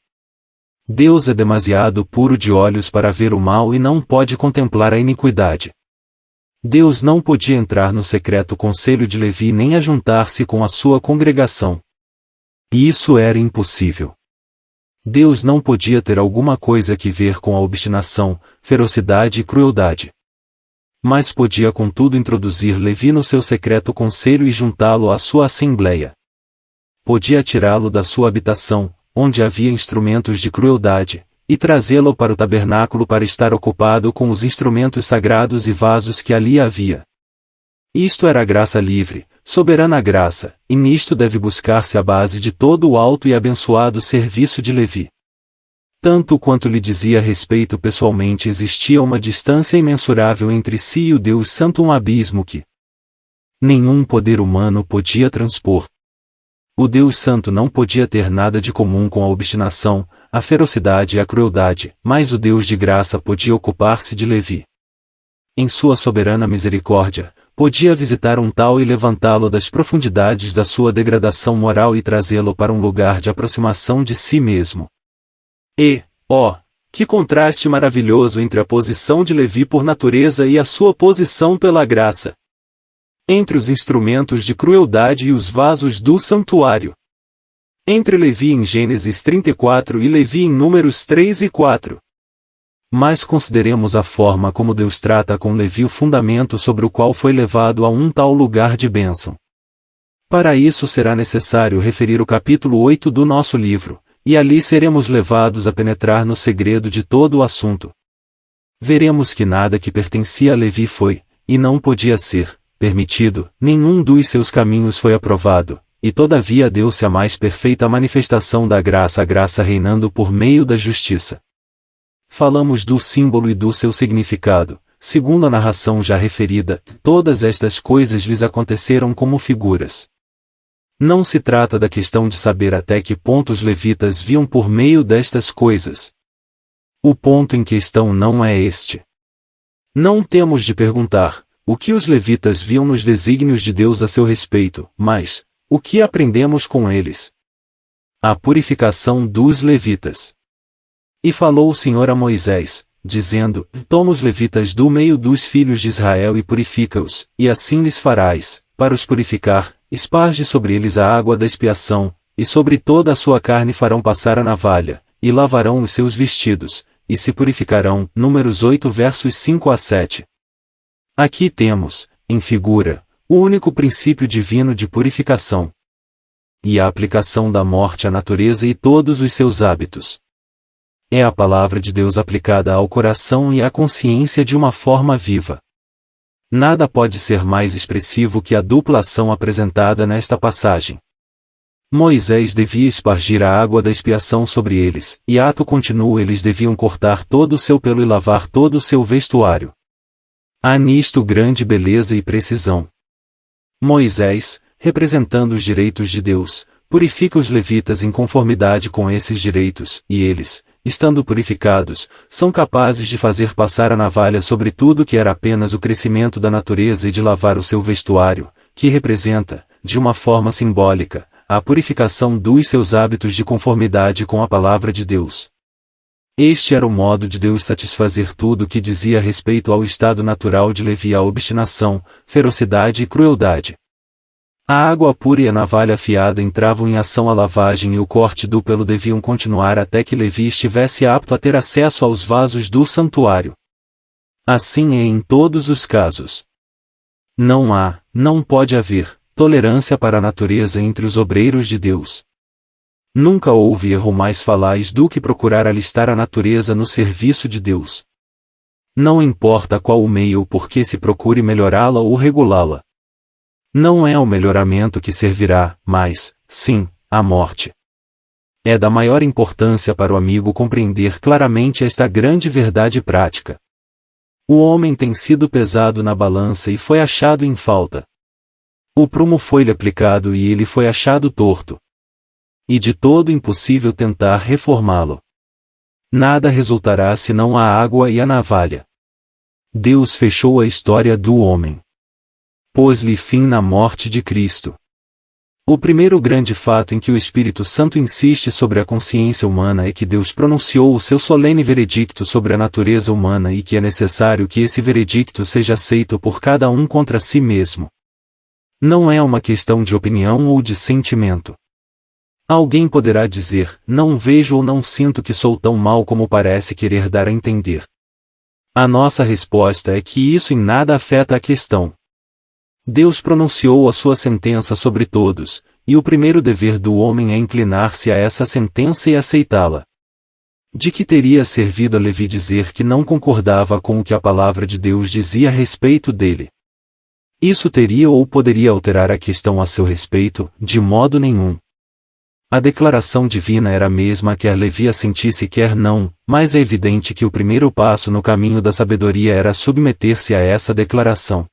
Deus é demasiado puro de olhos para ver o mal e não pode contemplar a iniquidade. Deus não podia entrar no secreto conselho de Levi nem ajuntar-se com a sua congregação. E isso era impossível. Deus não podia ter alguma coisa que ver com a obstinação, ferocidade e crueldade. Mas podia contudo introduzir Levi no seu secreto conselho e juntá-lo à sua assembleia. Podia tirá-lo da sua habitação, onde havia instrumentos de crueldade, e trazê-lo para o tabernáculo para estar ocupado com os instrumentos sagrados e vasos que ali havia. Isto era graça livre, soberana graça, e nisto deve buscar-se a base de todo o alto e abençoado serviço de Levi. Tanto quanto lhe dizia respeito pessoalmente, existia uma distância imensurável entre si e o Deus Santo, um abismo que nenhum poder humano podia transpor. O Deus Santo não podia ter nada de comum com a obstinação, a ferocidade e a crueldade, mas o Deus de graça podia ocupar-se de Levi. Em sua soberana misericórdia, podia visitar um tal e levantá-lo das profundidades da sua degradação moral e trazê-lo para um lugar de aproximação de si mesmo. E, que contraste maravilhoso entre a posição de Levi por natureza e a sua posição pela graça! Entre os instrumentos de crueldade e os vasos do santuário. Entre Levi em Gênesis 34 e Levi em Números 3 e 4. Mas consideremos a forma como Deus trata com Levi, o fundamento sobre o qual foi levado a um tal lugar de bênção. Para isso será necessário referir o capítulo 8 do nosso livro, e ali seremos levados a penetrar no segredo de todo o assunto. Veremos que nada que pertencia a Levi foi, e não podia ser, permitido, nenhum dos seus caminhos foi aprovado, e todavia deu-se a mais perfeita manifestação da graça, a graça reinando por meio da justiça. Falamos do símbolo e do seu significado. Segundo a narração já referida, todas estas coisas lhes aconteceram como figuras. Não se trata da questão de saber até que ponto os levitas viam por meio destas coisas. O ponto em questão não é este. Não temos de perguntar o que os levitas viam nos desígnios de Deus a seu respeito, mas o que aprendemos com eles? A purificação dos levitas. E falou o Senhor a Moisés, dizendo: Toma os levitas do meio dos filhos de Israel e purifica-os, e assim lhes farás, para os purificar, esparge sobre eles a água da expiação, e sobre toda a sua carne farão passar a navalha, e lavarão os seus vestidos, e se purificarão. Números 8 versos 5 a 7. Aqui temos, em figura, o único princípio divino de purificação. E a aplicação da morte à natureza e todos os seus hábitos. É a palavra de Deus aplicada ao coração e à consciência de uma forma viva. Nada pode ser mais expressivo que a dupla ação apresentada nesta passagem. Moisés devia espargir a água da expiação sobre eles, e ato contínuo eles deviam cortar todo o seu pelo e lavar todo o seu vestuário. Há nisto grande beleza e precisão. Moisés, representando os direitos de Deus, purifica os levitas em conformidade com esses direitos, e eles, estando purificados, são capazes de fazer passar a navalha sobre tudo que era apenas o crescimento da natureza e de lavar o seu vestuário, que representa, de uma forma simbólica, a purificação dos seus hábitos de conformidade com a palavra de Deus. Este era o modo de Deus satisfazer tudo o que dizia respeito ao estado natural de Levi, a obstinação, ferocidade e crueldade. A água pura e a navalha afiada entravam em ação, a lavagem e o corte do pelo deviam continuar até que Levi estivesse apto a ter acesso aos vasos do santuário. Assim é em todos os casos. Não pode haver, tolerância para a natureza entre os obreiros de Deus. Nunca houve erro mais falaz do que procurar alistar a natureza no serviço de Deus. Não importa qual o meio por que se procure melhorá-la ou regulá-la. Não é o melhoramento que servirá, mas, sim, a morte. É da maior importância para o amigo compreender claramente esta grande verdade prática. O homem tem sido pesado na balança e foi achado em falta. O prumo foi-lhe aplicado e ele foi achado torto. E de todo impossível tentar reformá-lo. Nada resultará senão a água e a navalha. Deus fechou a história do homem. Pôs-lhe fim na morte de Cristo. O primeiro grande fato em que o Espírito Santo insiste sobre a consciência humana é que Deus pronunciou o seu solene veredicto sobre a natureza humana e que é necessário que esse veredicto seja aceito por cada um contra si mesmo. Não é uma questão de opinião ou de sentimento. Alguém poderá dizer, não vejo ou não sinto que sou tão mal como parece querer dar a entender. A nossa resposta é que isso em nada afeta a questão. Deus pronunciou a sua sentença sobre todos, e o primeiro dever do homem é inclinar-se a essa sentença e aceitá-la. De que teria servido a Levi dizer que não concordava com o que a palavra de Deus dizia a respeito dele? Isso teria ou poderia alterar a questão a seu respeito? De modo nenhum. A declaração divina era a mesma quer Levi assentisse quer não, mas é evidente que o primeiro passo no caminho da sabedoria era submeter-se a essa declaração.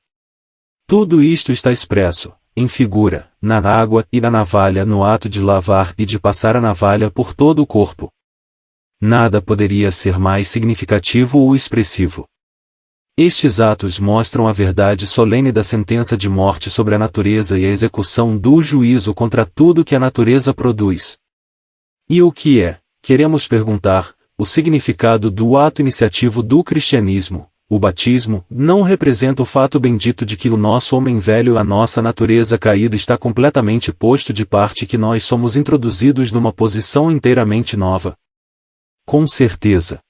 Tudo isto está expresso, em figura, na água e na navalha no ato de lavar e de passar a navalha por todo o corpo. Nada poderia ser mais significativo ou expressivo. Estes atos mostram a verdade solene da sentença de morte sobre a natureza e a execução do juízo contra tudo que a natureza produz. E o que é, queremos perguntar, o significado do ato iniciativo do cristianismo? O batismo não representa o fato bendito de que o nosso homem velho, a nossa natureza caída está completamente posto de parte e que nós somos introduzidos numa posição inteiramente nova. Com certeza.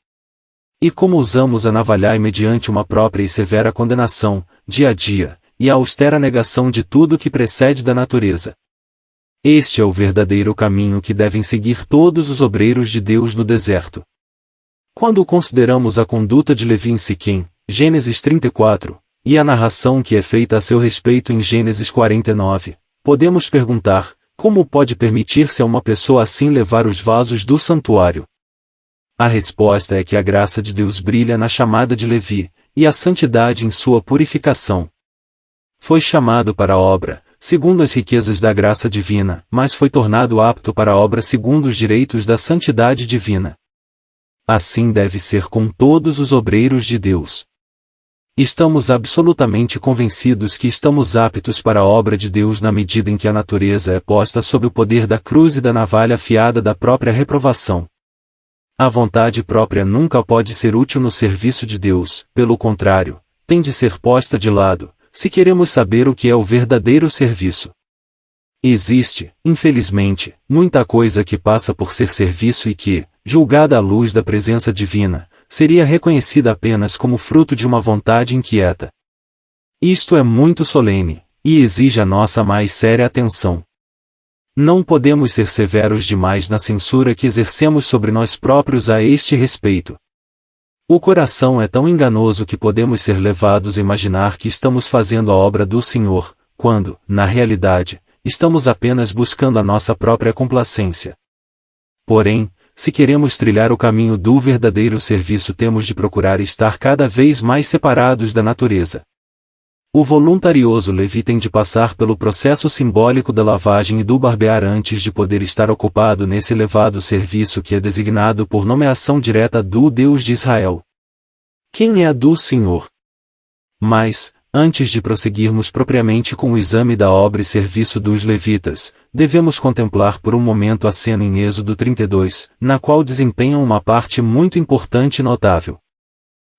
E como usamos a navalhar mediante uma própria e severa condenação, dia a dia, e a austera negação de tudo que precede da natureza. Este é o verdadeiro caminho que devem seguir todos os obreiros de Deus no deserto. Quando consideramos a conduta de Levi em Siquém, Gênesis 34, e a narração que é feita a seu respeito em Gênesis 49, podemos perguntar, como pode permitir-se a uma pessoa assim levar os vasos do santuário? A resposta é que a graça de Deus brilha na chamada de Levi, e a santidade em sua purificação. Foi chamado para a obra, segundo as riquezas da graça divina, mas foi tornado apto para a obra segundo os direitos da santidade divina. Assim deve ser com todos os obreiros de Deus. Estamos absolutamente convencidos que estamos aptos para a obra de Deus na medida em que a natureza é posta sob o poder da cruz e da navalha afiada da própria reprovação. A vontade própria nunca pode ser útil no serviço de Deus, pelo contrário, tem de ser posta de lado, se queremos saber o que é o verdadeiro serviço. Existe, infelizmente, muita coisa que passa por ser serviço e que, julgada à luz da presença divina, seria reconhecida apenas como fruto de uma vontade inquieta. Isto é muito solene, e exige a nossa mais séria atenção. Não podemos ser severos demais na censura que exercemos sobre nós próprios a este respeito. O coração é tão enganoso que podemos ser levados a imaginar que estamos fazendo a obra do Senhor, quando, na realidade, estamos apenas buscando a nossa própria complacência. Porém, se queremos trilhar o caminho do verdadeiro serviço, temos de procurar estar cada vez mais separados da natureza. O voluntarioso Levi tem de passar pelo processo simbólico da lavagem e do barbear antes de poder estar ocupado nesse elevado serviço que é designado por nomeação direta do Deus de Israel. Quem é a do Senhor? Mas, antes de prosseguirmos propriamente com o exame da obra e serviço dos levitas, devemos contemplar por um momento a cena em Êxodo 32, na qual desempenham uma parte muito importante e notável.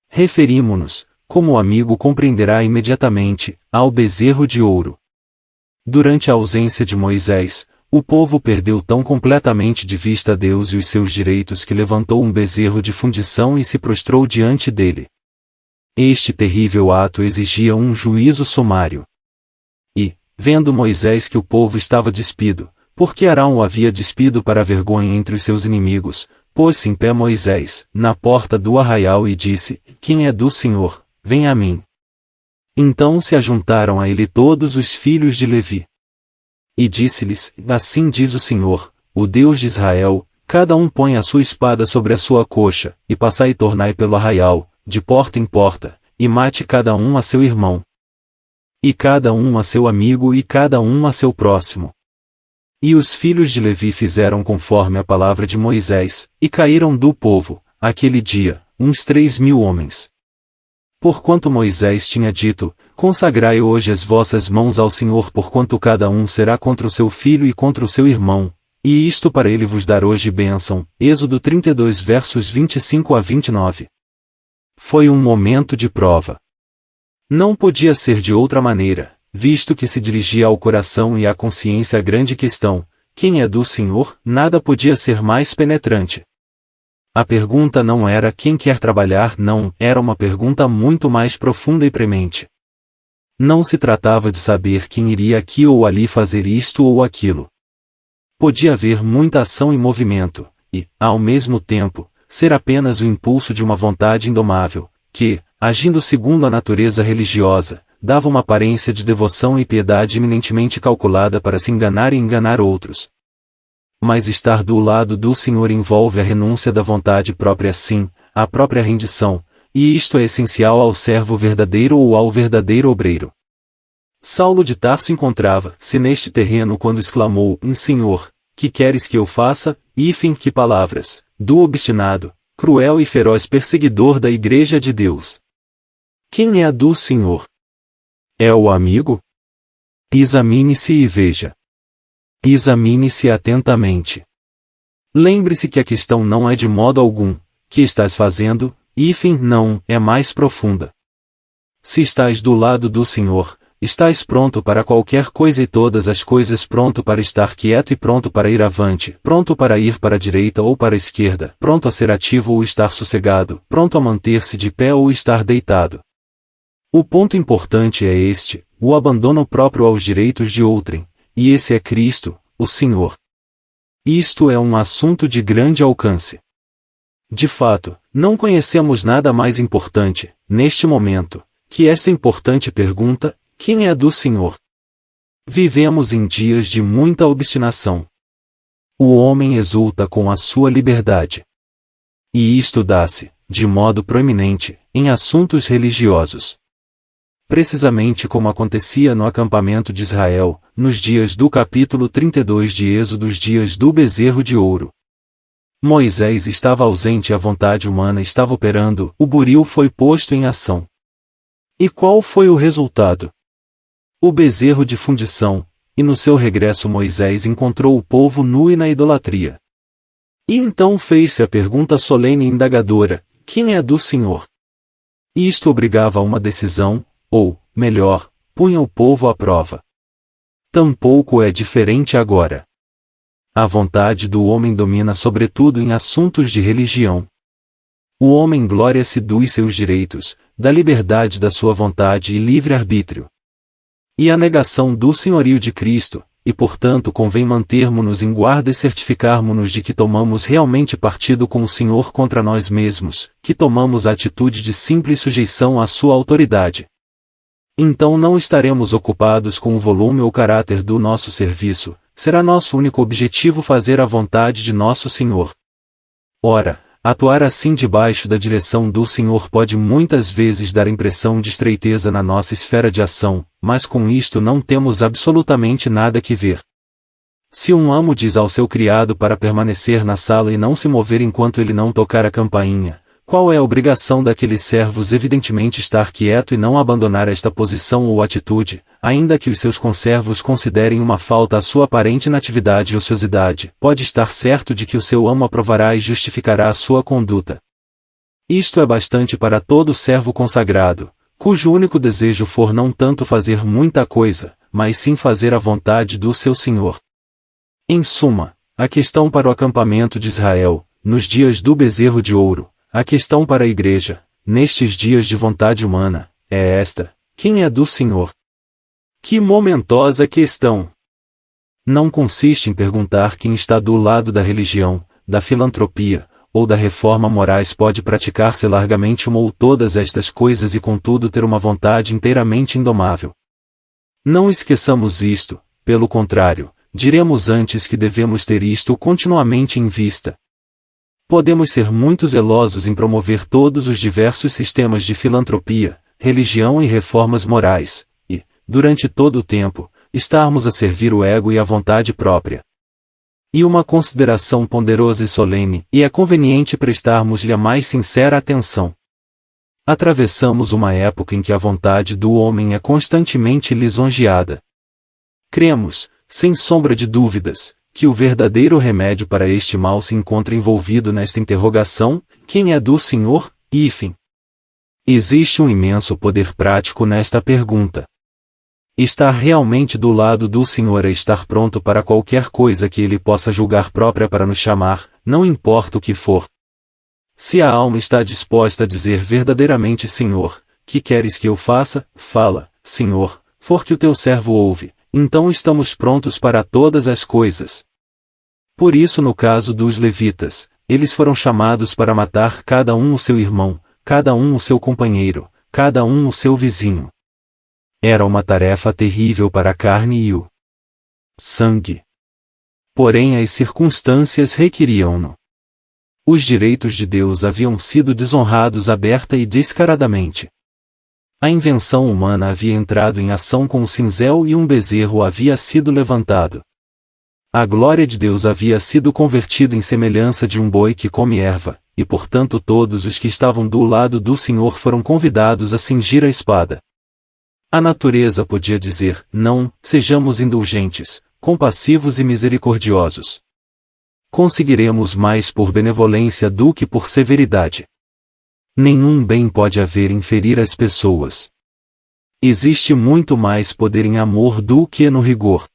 Referimo-nos, como o amigo compreenderá imediatamente, ao bezerro de ouro. Durante a ausência de Moisés, o povo perdeu tão completamente de vista Deus e os seus direitos que levantou um bezerro de fundição e se prostrou diante dele. Este terrível ato exigia um juízo sumário. E, vendo Moisés que o povo estava despido, porque Arão o havia despido para a vergonha entre os seus inimigos, Pôs-se em pé Moisés, na porta do arraial e disse: Quem é do Senhor, vem a mim. Então se ajuntaram a ele todos os filhos de Levi. E disse-lhes: Assim diz o Senhor, o Deus de Israel, cada um põe a sua espada sobre a sua coxa, e passai e tornai pelo arraial, de porta em porta, e mate cada um a seu irmão. E cada um a seu amigo e cada um a seu próximo. E os filhos de Levi fizeram conforme a palavra de Moisés, e caíram do povo, aquele dia, uns 3.000 homens. Porquanto Moisés tinha dito: Consagrai hoje as vossas mãos ao Senhor, porquanto cada um será contra o seu filho e contra o seu irmão, e isto para ele vos dar hoje bênção. Êxodo 32 versos 25 a 29. Foi um momento de prova. Não podia ser de outra maneira, visto que se dirigia ao coração e à consciência a grande questão: quem é do Senhor? Nada podia ser mais penetrante. A pergunta não era quem quer trabalhar, não, era uma pergunta muito mais profunda e premente. Não se tratava de saber quem iria aqui ou ali fazer isto ou aquilo. Podia haver muita ação e movimento, e, ao mesmo tempo, ser apenas o impulso de uma vontade indomável, que, agindo segundo a natureza religiosa, dava uma aparência de devoção e piedade eminentemente calculada para se enganar e enganar outros. Mas estar do lado do Senhor envolve a renúncia da vontade própria, sim, a própria rendição, e isto é essencial ao servo verdadeiro ou ao verdadeiro obreiro. Saulo de Tarso encontrava-se neste terreno quando exclamou: Senhor, que queres que eu faça? Que palavras, do obstinado, cruel e feroz perseguidor da Igreja de Deus. Quem é a do Senhor? É o amigo? Examine-se e veja. Examine-se atentamente. Lembre-se que a questão não é de modo algum: que estás fazendo? Não, é mais profunda. Se estás do lado do Senhor, estás pronto para qualquer coisa e todas as coisas, pronto para estar quieto e pronto para ir avante, pronto para ir para a direita ou para a esquerda, pronto a ser ativo ou estar sossegado, pronto a manter-se de pé ou estar deitado. O ponto importante é este: o abandono próprio aos direitos de outrem, e esse é Cristo, o Senhor. Isto é um assunto de grande alcance. De fato, não conhecemos nada mais importante, neste momento, que esta importante pergunta: quem é do Senhor? Vivemos em dias de muita obstinação. O homem exulta com a sua liberdade. E isto dá-se, de modo proeminente, em assuntos religiosos. Precisamente como acontecia no acampamento de Israel, nos dias do capítulo 32 de Êxodo, os dias do bezerro de ouro. Moisés estava ausente e a vontade humana estava operando, o buril foi posto em ação. E qual foi o resultado? O bezerro de fundição, e no seu regresso Moisés encontrou o povo nu e na idolatria. E então fez-se a pergunta solene e indagadora: quem é do Senhor? Isto obrigava a uma decisão, ou, melhor, punha o povo à prova. Tampouco é diferente agora. A vontade do homem domina sobretudo em assuntos de religião. O homem gloria-se dos seus direitos, da liberdade da sua vontade e livre-arbítrio. E a negação do senhorio de Cristo, e portanto convém mantermos-nos em guarda e certificarmos-nos de que tomamos realmente partido com o Senhor contra nós mesmos, que tomamos a atitude de simples sujeição à sua autoridade. Então não estaremos ocupados com o volume ou caráter do nosso serviço, será nosso único objetivo fazer a vontade de nosso Senhor. Ora, atuar assim debaixo da direção do Senhor pode muitas vezes dar impressão de estreiteza na nossa esfera de ação, mas com isto não temos absolutamente nada que ver. Se um amo diz ao seu criado para permanecer na sala e não se mover enquanto ele não tocar a campainha, qual é a obrigação daqueles servos? Evidentemente estar quieto e não abandonar esta posição ou atitude, ainda que os seus conservos considerem uma falta a sua aparente natividade e ociosidade. Pode estar certo de que o seu amo aprovará e justificará a sua conduta. Isto é bastante para todo servo consagrado, cujo único desejo for não tanto fazer muita coisa, mas sim fazer a vontade do seu Senhor. Em suma, a questão para o acampamento de Israel, nos dias do bezerro de ouro, a questão para a Igreja, nestes dias de vontade humana, é esta: quem é do Senhor? Que momentosa questão! Não consiste em perguntar quem está do lado da religião, da filantropia, ou da reforma morais pode praticar-se largamente uma ou todas estas coisas e contudo ter uma vontade inteiramente indomável. Não esqueçamos isto, pelo contrário, diremos antes que devemos ter isto continuamente em vista. Podemos ser muito zelosos em promover todos os diversos sistemas de filantropia, religião e reformas morais, e, durante todo o tempo, estarmos a servir o ego e a vontade própria. E uma consideração ponderosa e solene, e é conveniente prestarmos-lhe a mais sincera atenção. Atravessamos uma época em que a vontade do homem é constantemente lisonjeada. Cremos, sem sombra de dúvidas, que o verdadeiro remédio para este mal se encontra envolvido nesta interrogação: quem é do Senhor? Hífen. Existe um imenso poder prático nesta pergunta. Estar realmente do lado do Senhor é estar pronto para qualquer coisa que Ele possa julgar própria para nos chamar, não importa o que for. Se a alma está disposta a dizer verdadeiramente: Senhor, que queres que eu faça? Fala, Senhor, for que o teu servo ouve, então estamos prontos para todas as coisas. Por isso, no caso dos levitas, eles foram chamados para matar cada um o seu irmão, cada um o seu companheiro, cada um o seu vizinho. Era uma tarefa terrível para a carne e o sangue. Porém, as circunstâncias requeriam-no. Os direitos de Deus haviam sido desonrados aberta e descaradamente. A invenção humana havia entrado em ação com um cinzel e um bezerro havia sido levantado. A glória de Deus havia sido convertida em semelhança de um boi que come erva, e portanto todos os que estavam do lado do Senhor foram convidados a cingir a espada. A natureza podia dizer: não, sejamos indulgentes, compassivos e misericordiosos. Conseguiremos mais por benevolência do que por severidade. Nenhum bem pode haver em ferir as pessoas. Existe muito mais poder em amor do que no rigor.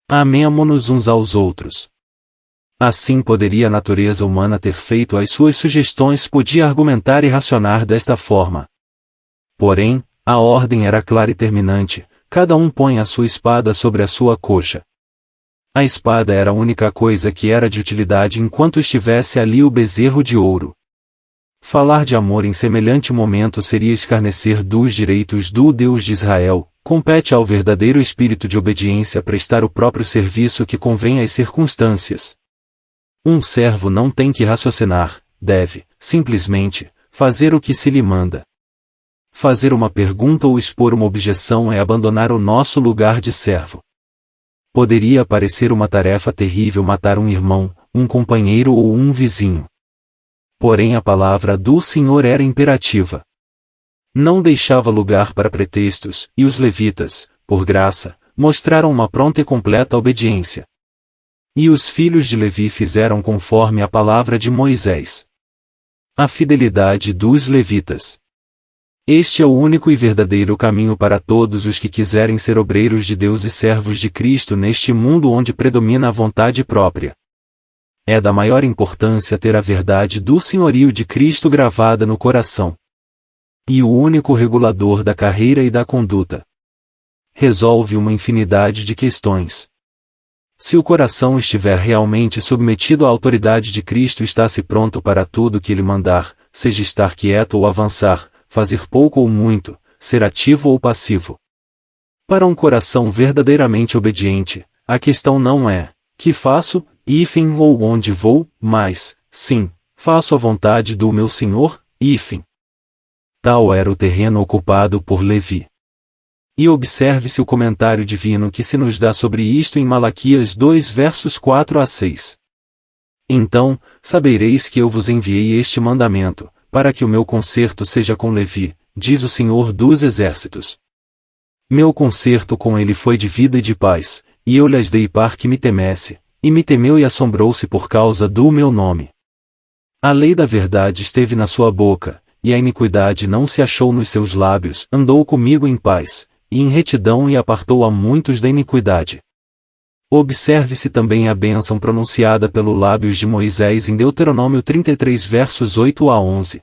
Amemo-nos uns aos outros. Assim poderia a natureza humana ter feito as suas sugestões, podia argumentar e racionar desta forma. Porém, a ordem era clara e terminante: cada um põe a sua espada sobre a sua coxa. A espada era a única coisa que era de utilidade enquanto estivesse ali o bezerro de ouro. Falar de amor em semelhante momento seria escarnecer dos direitos do Deus de Israel. Compete ao verdadeiro espírito de obediência prestar o próprio serviço que convém às circunstâncias. Um servo não tem que raciocinar, deve, simplesmente, fazer o que se lhe manda. Fazer uma pergunta ou expor uma objeção é abandonar o nosso lugar de servo. Poderia parecer uma tarefa terrível matar um irmão, um companheiro ou um vizinho. Porém a palavra do Senhor era imperativa. Não deixava lugar para pretextos, e os levitas, por graça, mostraram uma pronta e completa obediência. E os filhos de Levi fizeram conforme a palavra de Moisés. A fidelidade dos levitas. Este é o único e verdadeiro caminho para todos os que quiserem ser obreiros de Deus e servos de Cristo neste mundo onde predomina a vontade própria. É da maior importância ter a verdade do senhorio de Cristo gravada no coração. E o único regulador da carreira e da conduta. Resolve uma infinidade de questões. Se o coração estiver realmente submetido à autoridade de Cristo, está-se pronto para tudo que Ele mandar, seja estar quieto ou avançar, fazer pouco ou muito, ser ativo ou passivo. Para um coração verdadeiramente obediente, a questão não é: que faço, hífen, ou onde vou, mas, sim, faço a vontade do meu Senhor, hífen. Tal era o terreno ocupado por Levi. E observe-se o comentário divino que se nos dá sobre isto em Malaquias 2 versos 4 a 6. Então, sabereis que eu vos enviei este mandamento, para que o meu concerto seja com Levi, diz o Senhor dos Exércitos. Meu concerto com ele foi de vida e de paz, e eu lhes dei par que me temesse, e me temeu e assombrou-se por causa do meu nome. A lei da verdade esteve na sua boca, e a iniquidade não se achou nos seus lábios. Andou comigo em paz, e em retidão, e apartou a muitos da iniquidade. Observe-se também a bênção pronunciada pelos lábios de Moisés em Deuteronômio 33 versos 8 a 11.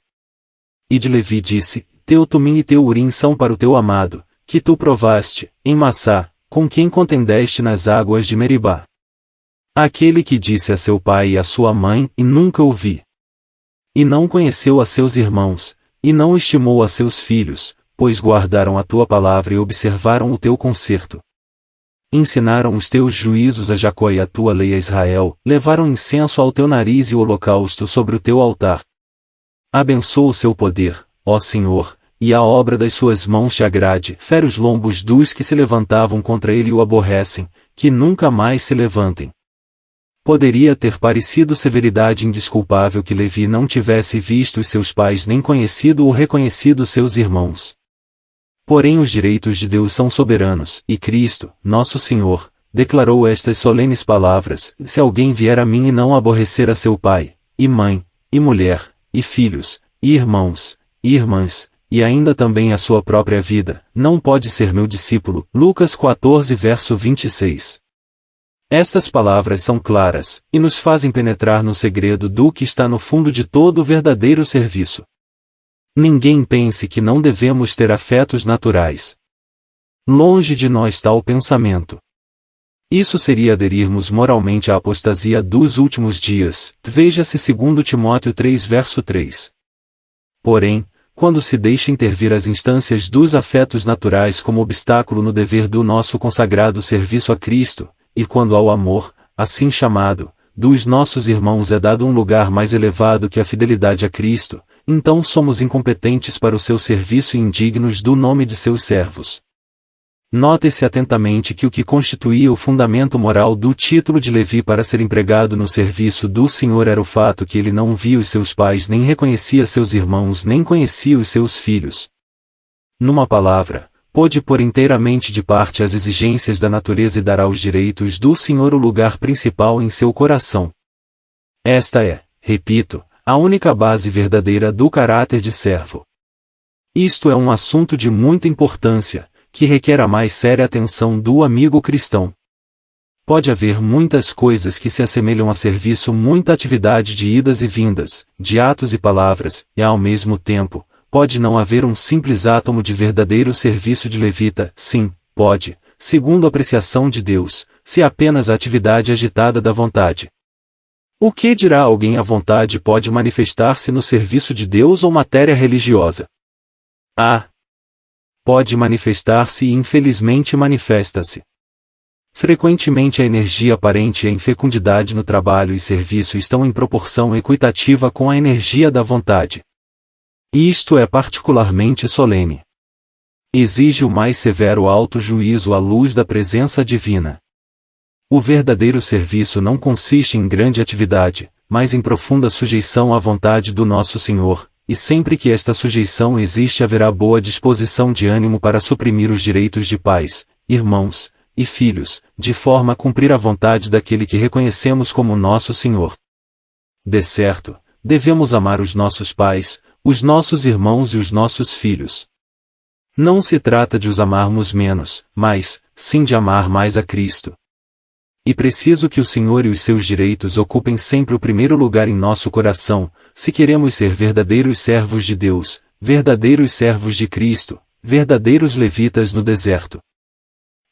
E de Levi disse: Teu Tumim e teu Urim são para o teu amado, que tu provaste, em Massá, com quem contendeste nas águas de Meribá. Aquele que disse a seu pai e a sua mãe: E nunca ouvi. E não conheceu a seus irmãos, e não estimou a seus filhos, pois guardaram a tua palavra e observaram o teu concerto. Ensinaram os teus juízos a Jacó e a tua lei a Israel, levaram incenso ao teu nariz e o holocausto sobre o teu altar. Abençoa o seu poder, ó Senhor, e a obra das suas mãos te agrade. Fere os lombos dos que se levantavam contra ele e o aborrecem, que nunca mais se levantem. Poderia ter parecido severidade indesculpável que Levi não tivesse visto os seus pais nem conhecido ou reconhecido seus irmãos. Porém os direitos de Deus são soberanos, e Cristo, nosso Senhor, declarou estas solenes palavras: se alguém vier a mim e não aborrecer a seu pai, e mãe, e mulher, e filhos, e irmãos, e irmãs, e ainda também a sua própria vida, não pode ser meu discípulo. Lucas 14 verso 26. Estas palavras são claras, e nos fazem penetrar no segredo do que está no fundo de todo o verdadeiro serviço. Ninguém pense que não devemos ter afetos naturais. Longe de nós tal pensamento. Isso seria aderirmos moralmente à apostasia dos últimos dias, veja-se 2 Timóteo 3 verso 3. Porém, quando se deixa intervir as instâncias dos afetos naturais como obstáculo no dever do nosso consagrado serviço a Cristo, e quando ao amor, assim chamado, dos nossos irmãos é dado um lugar mais elevado que a fidelidade a Cristo, então somos incompetentes para o seu serviço e indignos do nome de seus servos. Note-se atentamente que o que constituía o fundamento moral do título de Levi para ser empregado no serviço do Senhor era o fato que ele não via os seus pais nem reconhecia seus irmãos nem conhecia os seus filhos. Numa palavra, pôde pôr inteiramente de parte as exigências da natureza e dar aos direitos do Senhor o lugar principal em seu coração. Esta é, repito, a única base verdadeira do caráter de servo. Isto é um assunto de muita importância, que requer a mais séria atenção do amigo cristão. Pode haver muitas coisas que se assemelham a serviço, muita atividade de idas e vindas, de atos e palavras, e ao mesmo tempo, pode não haver um simples átomo de verdadeiro serviço de levita. Sim, pode, segundo a apreciação de Deus, se apenas a atividade agitada da vontade. O que dirá alguém? A vontade pode manifestar-se no serviço de Deus ou matéria religiosa? Pode manifestar-se e infelizmente manifesta-se. Frequentemente a energia aparente e a infecundidade no trabalho e serviço estão em proporção equitativa com a energia da vontade. E isto é particularmente solene. Exige o mais severo auto-juízo à luz da presença divina. O verdadeiro serviço não consiste em grande atividade, mas em profunda sujeição à vontade do nosso Senhor, e sempre que esta sujeição existe haverá boa disposição de ânimo para suprimir os direitos de pais, irmãos e filhos, de forma a cumprir a vontade daquele que reconhecemos como nosso Senhor. De certo, devemos amar os nossos pais, os nossos irmãos e os nossos filhos. Não se trata de os amarmos menos, mas, sim de amar mais a Cristo. E preciso que o Senhor e os seus direitos ocupem sempre o primeiro lugar em nosso coração, se queremos ser verdadeiros servos de Deus, verdadeiros servos de Cristo, verdadeiros levitas no deserto.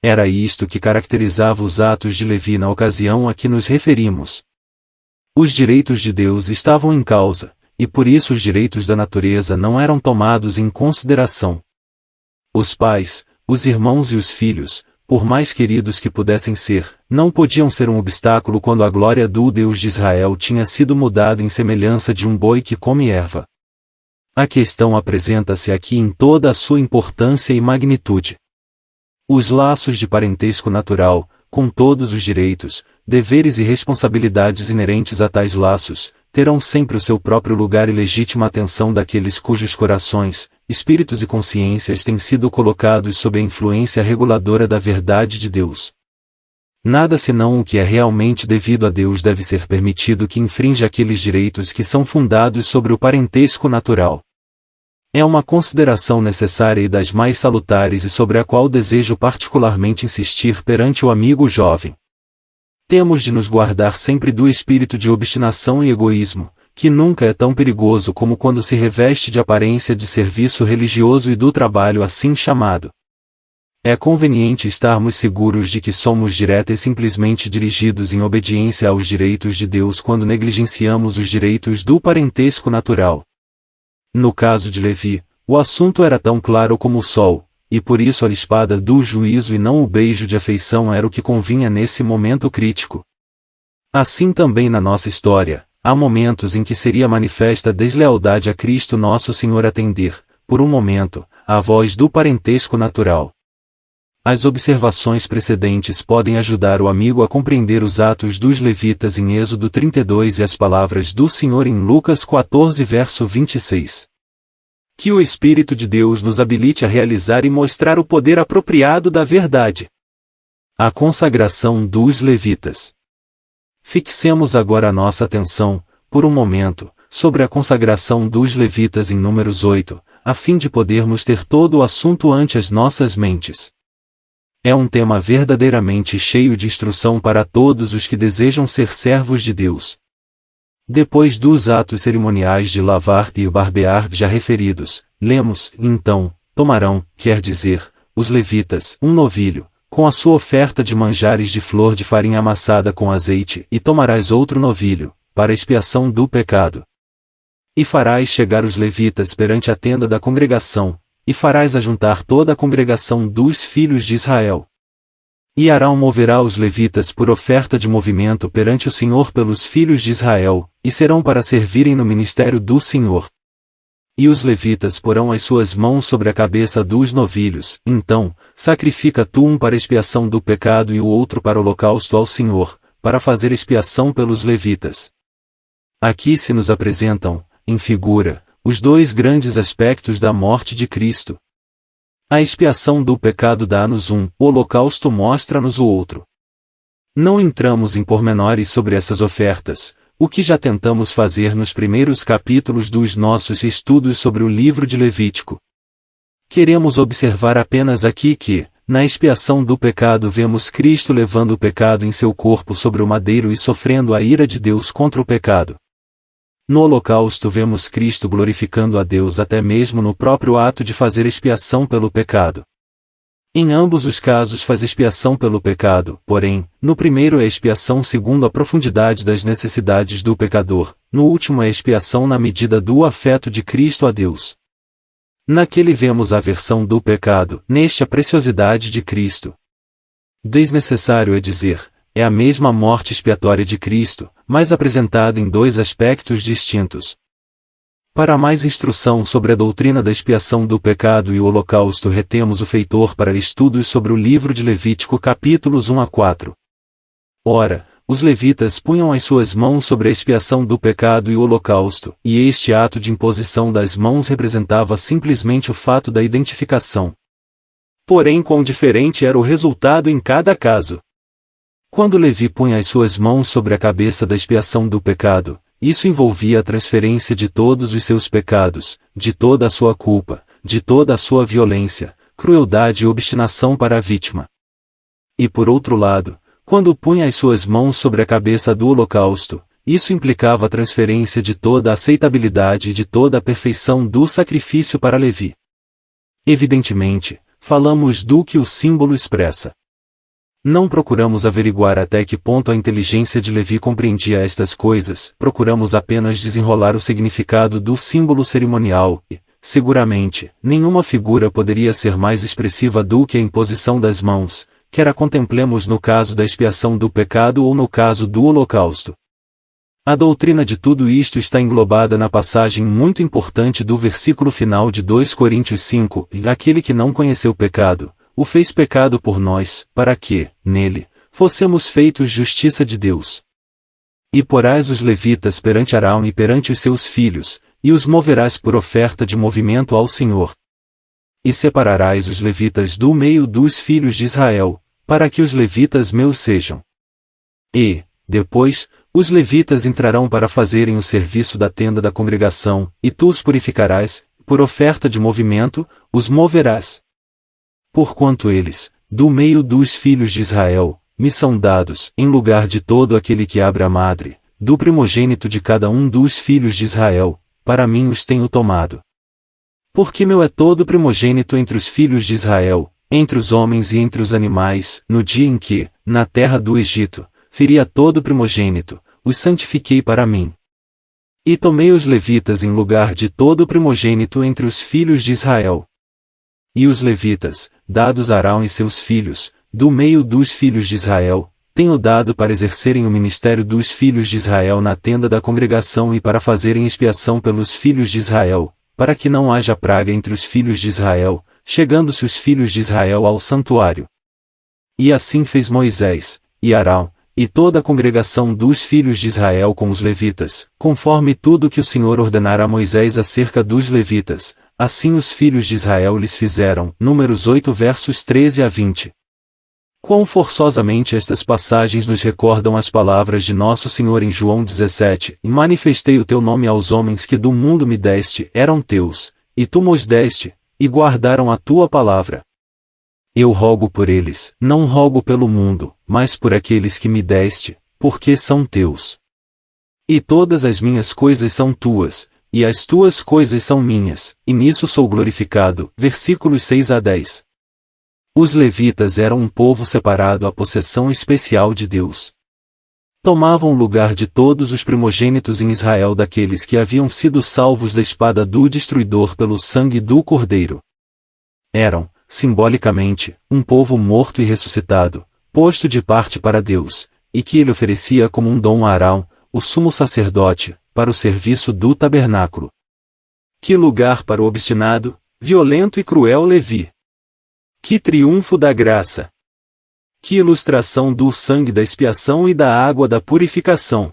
Era isto que caracterizava os atos de Levi na ocasião a que nos referimos. Os direitos de Deus estavam em causa, e por isso os direitos da natureza não eram tomados em consideração. Os pais, os irmãos e os filhos, por mais queridos que pudessem ser, não podiam ser um obstáculo quando a glória do Deus de Israel tinha sido mudada em semelhança de um boi que come erva. A questão apresenta-se aqui em toda a sua importância e magnitude. Os laços de parentesco natural, com todos os direitos, deveres e responsabilidades inerentes a tais laços, terão sempre o seu próprio lugar e legítima atenção daqueles cujos corações, espíritos e consciências têm sido colocados sob a influência reguladora da verdade de Deus. Nada senão o que é realmente devido a Deus deve ser permitido que infrinja aqueles direitos que são fundados sobre o parentesco natural. É uma consideração necessária e das mais salutares e sobre a qual desejo particularmente insistir perante o amigo jovem. Temos de nos guardar sempre do espírito de obstinação e egoísmo, que nunca é tão perigoso como quando se reveste de aparência de serviço religioso e do trabalho assim chamado. É conveniente estarmos seguros de que somos direta e simplesmente dirigidos em obediência aos direitos de Deus quando negligenciamos os direitos do parentesco natural. No caso de Levi, o assunto era tão claro como o sol, e por isso a espada do juízo e não o beijo de afeição era o que convinha nesse momento crítico. Assim também na nossa história, há momentos em que seria manifesta deslealdade a Cristo Nosso Senhor atender, por um momento, à voz do parentesco natural. As observações precedentes podem ajudar o amigo a compreender os atos dos levitas em Êxodo 32 e as palavras do Senhor em Lucas 14 verso 26. Que o Espírito de Deus nos habilite a realizar e mostrar o poder apropriado da verdade. A consagração dos levitas. Fixemos agora a nossa atenção, por um momento, sobre a consagração dos levitas em Números 8, a fim de podermos ter todo o assunto ante as nossas mentes. É um tema verdadeiramente cheio de instrução para todos os que desejam ser servos de Deus. Depois dos atos cerimoniais de lavar e barbear já referidos, lemos, então, tomarão, quer dizer, os levitas, um novilho, com a sua oferta de manjares de flor de farinha amassada com azeite, e tomarás outro novilho, para expiação do pecado. E farás chegar os levitas perante a tenda da congregação, e farás ajuntar toda a congregação dos filhos de Israel. E Arão moverá os levitas por oferta de movimento perante o Senhor pelos filhos de Israel, e serão para servirem no ministério do Senhor. E os levitas porão as suas mãos sobre a cabeça dos novilhos, então, sacrifica tu um para expiação do pecado e o outro para holocausto ao Senhor, para fazer expiação pelos levitas. Aqui se nos apresentam, em figura, os dois grandes aspectos da morte de Cristo. A expiação do pecado dá-nos um, o holocausto mostra-nos o outro. Não entramos em pormenores sobre essas ofertas, o que já tentamos fazer nos primeiros capítulos dos nossos estudos sobre o livro de Levítico. Queremos observar apenas aqui que, na expiação do pecado vemos Cristo levando o pecado em seu corpo sobre o madeiro e sofrendo a ira de Deus contra o pecado. No holocausto vemos Cristo glorificando a Deus até mesmo no próprio ato de fazer expiação pelo pecado. Em ambos os casos faz expiação pelo pecado, porém, no primeiro é expiação segundo a profundidade das necessidades do pecador, no último é expiação na medida do afeto de Cristo a Deus. Naquele vemos a aversão do pecado, neste a preciosidade de Cristo. Desnecessário é dizer, é a mesma morte expiatória de Cristo, mas apresentada em dois aspectos distintos. Para mais instrução sobre a doutrina da expiação do pecado e o holocausto retemos o feitor para estudos sobre o livro de Levítico capítulos 1 a 4. Ora, os levitas punham as suas mãos sobre a expiação do pecado e o holocausto, e este ato de imposição das mãos representava simplesmente o fato da identificação. Porém, quão diferente era o resultado em cada caso. Quando Levi punha as suas mãos sobre a cabeça da expiação do pecado, isso envolvia a transferência de todos os seus pecados, de toda a sua culpa, de toda a sua violência, crueldade e obstinação para a vítima. E por outro lado, quando punha as suas mãos sobre a cabeça do holocausto, isso implicava a transferência de toda a aceitabilidade e de toda a perfeição do sacrifício para Levi. Evidentemente, falamos do que o símbolo expressa. Não procuramos averiguar até que ponto a inteligência de Levi compreendia estas coisas, procuramos apenas desenrolar o significado do símbolo cerimonial e, seguramente, nenhuma figura poderia ser mais expressiva do que a imposição das mãos, quer a contemplemos no caso da expiação do pecado ou no caso do holocausto. A doutrina de tudo isto está englobada na passagem muito importante do versículo final de 2 Coríntios 5, e aquele que não conheceu pecado, o fez pecado por nós, para que, nele, fossemos feitos justiça de Deus. E porás os levitas perante Arão e perante os seus filhos, e os moverás por oferta de movimento ao Senhor. E separarás os levitas do meio dos filhos de Israel, para que os levitas meus sejam. E, depois, os levitas entrarão para fazerem o serviço da tenda da congregação, e tu os purificarás, por oferta de movimento, os moverás. Porquanto eles, do meio dos filhos de Israel, me são dados, em lugar de todo aquele que abre a madre, do primogênito de cada um dos filhos de Israel, para mim os tenho tomado. Porque meu é todo primogênito entre os filhos de Israel, Entre os homens e entre os animais, no dia em que, na terra do Egito, feri a todo primogênito, os santifiquei para mim. E tomei os levitas em lugar de todo primogênito entre os filhos de Israel. E os levitas, dados a Arão e seus filhos, do meio dos filhos de Israel, tenho dado para exercerem o ministério dos filhos de Israel na tenda da congregação e para fazerem expiação pelos filhos de Israel, para que não haja praga entre os filhos de Israel, chegando-se os filhos de Israel ao santuário. E assim fez Moisés, e Arão, e toda a congregação dos filhos de Israel com os levitas, conforme tudo que o Senhor ordenara a Moisés acerca dos levitas, assim os filhos de Israel lhes fizeram. Números 8 versos 13 a 20. Quão forçosamente estas passagens nos recordam as palavras de nosso Senhor em João 17, e manifestei o teu nome aos homens que do mundo me deste, eram teus, e tu mos deste, e guardaram a tua palavra. Eu rogo por eles, não rogo pelo mundo, mas por aqueles que me deste, porque são teus. E todas as minhas coisas são tuas, e as tuas coisas são minhas, e nisso sou glorificado. Versículos 6 a 10. Os levitas eram um povo separado à possessão especial de Deus. Tomavam o lugar de todos os primogênitos em Israel daqueles que haviam sido salvos da espada do destruidor pelo sangue do Cordeiro. Eram, simbolicamente, um povo morto e ressuscitado, posto de parte para Deus, e que ele oferecia como um dom a Arão, o sumo sacerdote, para o serviço do tabernáculo. Que lugar para o obstinado, violento e cruel Levi! Que triunfo da graça! Que ilustração do sangue da expiação e da água da purificação!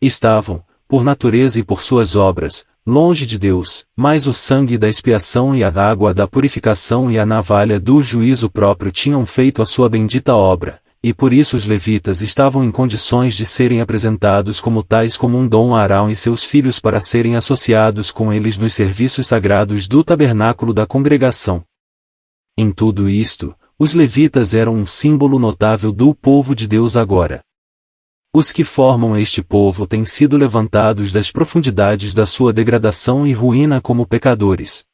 Estavam, por natureza e por suas obras, longe de Deus, mas o sangue da expiação e a água da purificação e a navalha do juízo próprio tinham feito a sua bendita obra, e por isso os levitas estavam em condições de serem apresentados como tais como um dom a Arão e seus filhos para serem associados com eles nos serviços sagrados do tabernáculo da congregação. Em tudo isto, os levitas eram um símbolo notável do povo de Deus agora. Os que formam este povo têm sido levantados das profundidades da sua degradação e ruína como pecadores.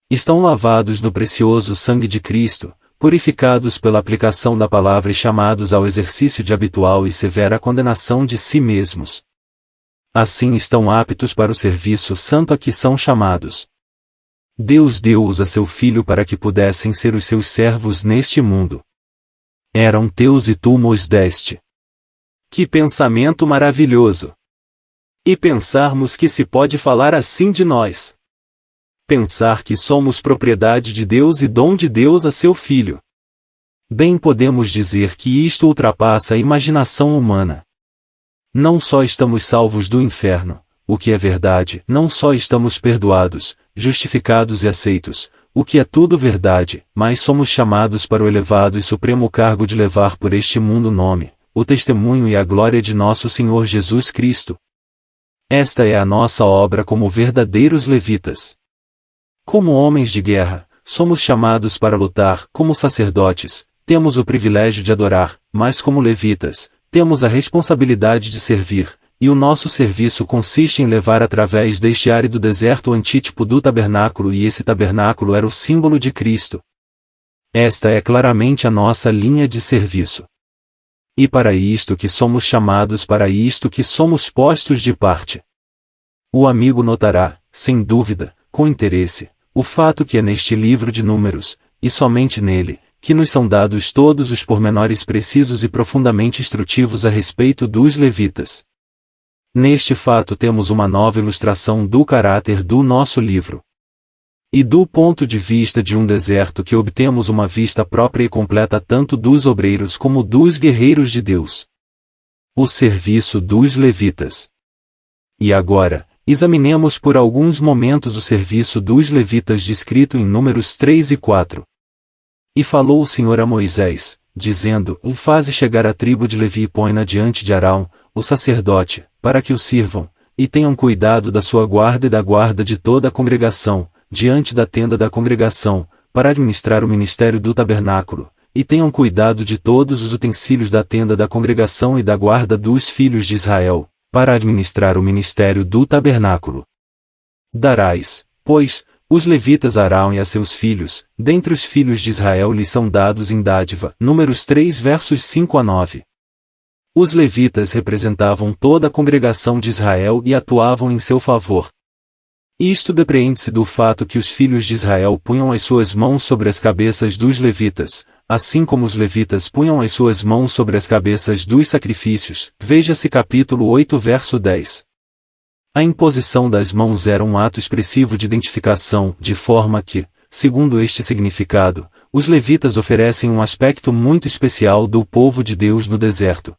Estão lavados no precioso sangue de Cristo, purificados pela aplicação da palavra e chamados ao exercício de habitual e severa condenação de si mesmos. Assim estão aptos para o serviço santo a que são chamados. Deus deu-os a seu Filho para que pudessem ser os seus servos neste mundo. Eram teus e tu mos deste. Que pensamento maravilhoso! E pensarmos que se pode falar assim de nós. Pensar que somos propriedade de Deus e dom de Deus a seu Filho. Bem podemos dizer que isto ultrapassa a imaginação humana. Não só estamos salvos do inferno, o que é verdade, não só estamos perdoados, justificados e aceitos, o que é tudo verdade, mas somos chamados para o elevado e supremo cargo de levar por este mundo o nome, o testemunho e a glória de nosso Senhor Jesus Cristo. Esta é a nossa obra como verdadeiros levitas. Como homens de guerra, somos chamados para lutar, como sacerdotes, temos o privilégio de adorar, mas como levitas, temos a responsabilidade de servir, e o nosso serviço consiste em levar através deste árido deserto o antítipo do tabernáculo e esse tabernáculo era o símbolo de Cristo. Esta é claramente a nossa linha de serviço. E para isto que somos chamados, para isto que somos postos de parte. O amigo notará, sem dúvida, com interesse, o fato que é neste livro de Números, e somente nele, que nos são dados todos os pormenores precisos e profundamente instrutivos a respeito dos levitas. Neste fato temos uma nova ilustração do caráter do nosso livro. E do ponto de vista de um deserto que obtemos uma vista própria e completa tanto dos obreiros como dos guerreiros de Deus. O serviço dos levitas. E agora, examinemos por alguns momentos o serviço dos levitas descrito em Números 3 e 4. E falou o Senhor a Moisés, dizendo: faze chegar a tribo de Levi e põe-na diante de Arão, o sacerdote, para que o sirvam, e tenham cuidado da sua guarda e da guarda de toda a congregação, diante da tenda da congregação, para administrar o ministério do tabernáculo, e tenham cuidado de todos os utensílios da tenda da congregação e da guarda dos filhos de Israel, para administrar o ministério do tabernáculo. Darás, pois, Os levitas Arão e a seus filhos, dentre os filhos de Israel lhes são dados em dádiva. Números 3 versos 5 a 9. Os levitas representavam toda a congregação de Israel e atuavam em seu favor. Isto depreende-se do fato que os filhos de Israel punham as suas mãos sobre as cabeças dos levitas, assim como os levitas punham as suas mãos sobre as cabeças dos sacrifícios. Veja-se capítulo 8 verso 10. A imposição das mãos era um ato expressivo de identificação, de forma que, segundo este significado, os levitas oferecem um aspecto muito especial do povo de Deus no deserto.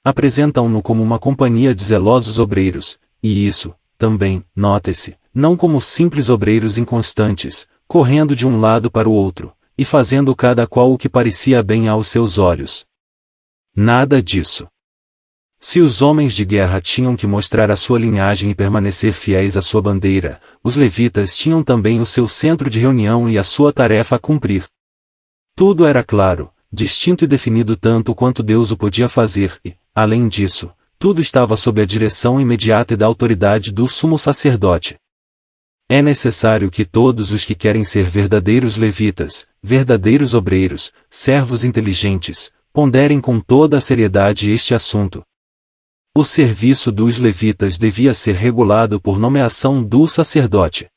Apresentam-no como uma companhia de zelosos obreiros, e isso, também, note-se, não como simples obreiros inconstantes, correndo de um lado para o outro, e fazendo cada qual o que parecia bem aos seus olhos. Nada disso. Se os homens de guerra tinham que mostrar a sua linhagem e permanecer fiéis à sua bandeira, os levitas tinham também o seu centro de reunião e a sua tarefa a cumprir. Tudo era claro, distinto e definido tanto quanto Deus o podia fazer e, além disso, tudo estava sob a direção imediata e da autoridade do sumo sacerdote. É necessário que todos os que querem ser verdadeiros levitas, verdadeiros obreiros, servos inteligentes, ponderem com toda a seriedade este assunto. O serviço dos levitas devia ser regulado por nomeação do sacerdote.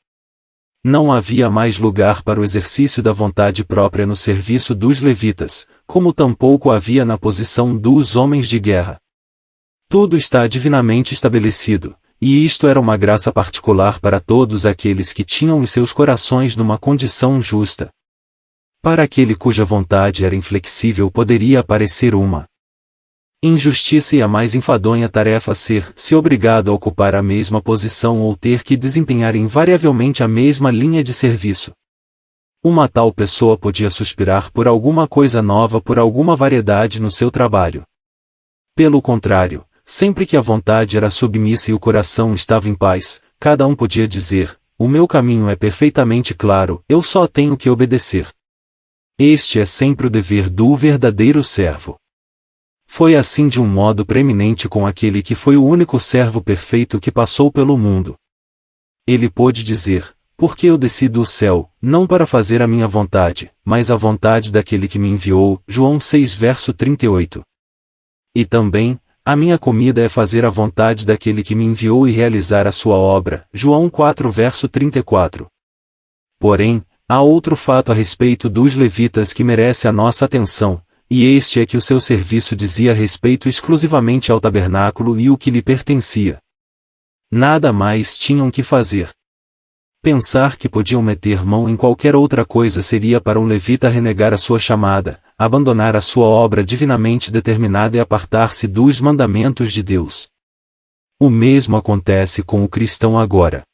Não havia mais lugar para o exercício da vontade própria no serviço dos levitas, como tampouco havia na posição dos homens de guerra. Tudo está divinamente estabelecido, e isto era uma graça particular para todos aqueles que tinham os seus corações numa condição justa. Para aquele cuja vontade era inflexível poderia parecer uma injustiça e a mais enfadonha tarefa ser-se obrigado a ocupar a mesma posição ou ter que desempenhar invariavelmente a mesma linha de serviço. Uma tal pessoa podia suspirar por alguma coisa nova, por alguma variedade no seu trabalho. Pelo contrário, sempre que a vontade era submissa e o coração estava em paz, cada um podia dizer: o meu caminho é perfeitamente claro, eu só tenho que obedecer. Este é sempre o dever do verdadeiro servo. Foi assim de um modo preeminente com aquele que foi o único servo perfeito que passou pelo mundo. Ele pôde dizer: porque eu desci do céu, não para fazer a minha vontade, mas a vontade daquele que me enviou. João 6 verso 38. E também, a minha comida é fazer a vontade daquele que me enviou e realizar a sua obra. João 4 verso 34. Porém, há outro fato a respeito dos levitas que merece a nossa atenção, e este é que o seu serviço dizia respeito exclusivamente ao tabernáculo e o que lhe pertencia. Nada mais tinham que fazer. Pensar que podiam meter mão em qualquer outra coisa seria para um levita renegar a sua chamada, abandonar a sua obra divinamente determinada e apartar-se dos mandamentos de Deus. O mesmo acontece com o cristão agora.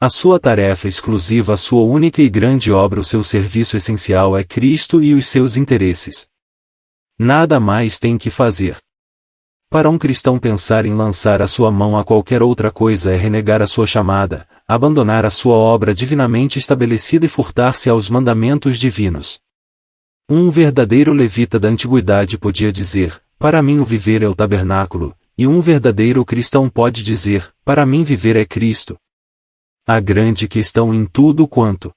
A sua tarefa exclusiva, a sua única e grande obra, o seu serviço essencial é Cristo e os seus interesses. Nada mais tem que fazer. Para um cristão pensar em lançar a sua mão a qualquer outra coisa é renegar a sua chamada, abandonar a sua obra divinamente estabelecida e furtar-se aos mandamentos divinos. Um verdadeiro levita da antiguidade podia dizer: para mim o viver é o tabernáculo, e um verdadeiro cristão pode dizer: para mim viver é Cristo. A grande questão em tudo quanto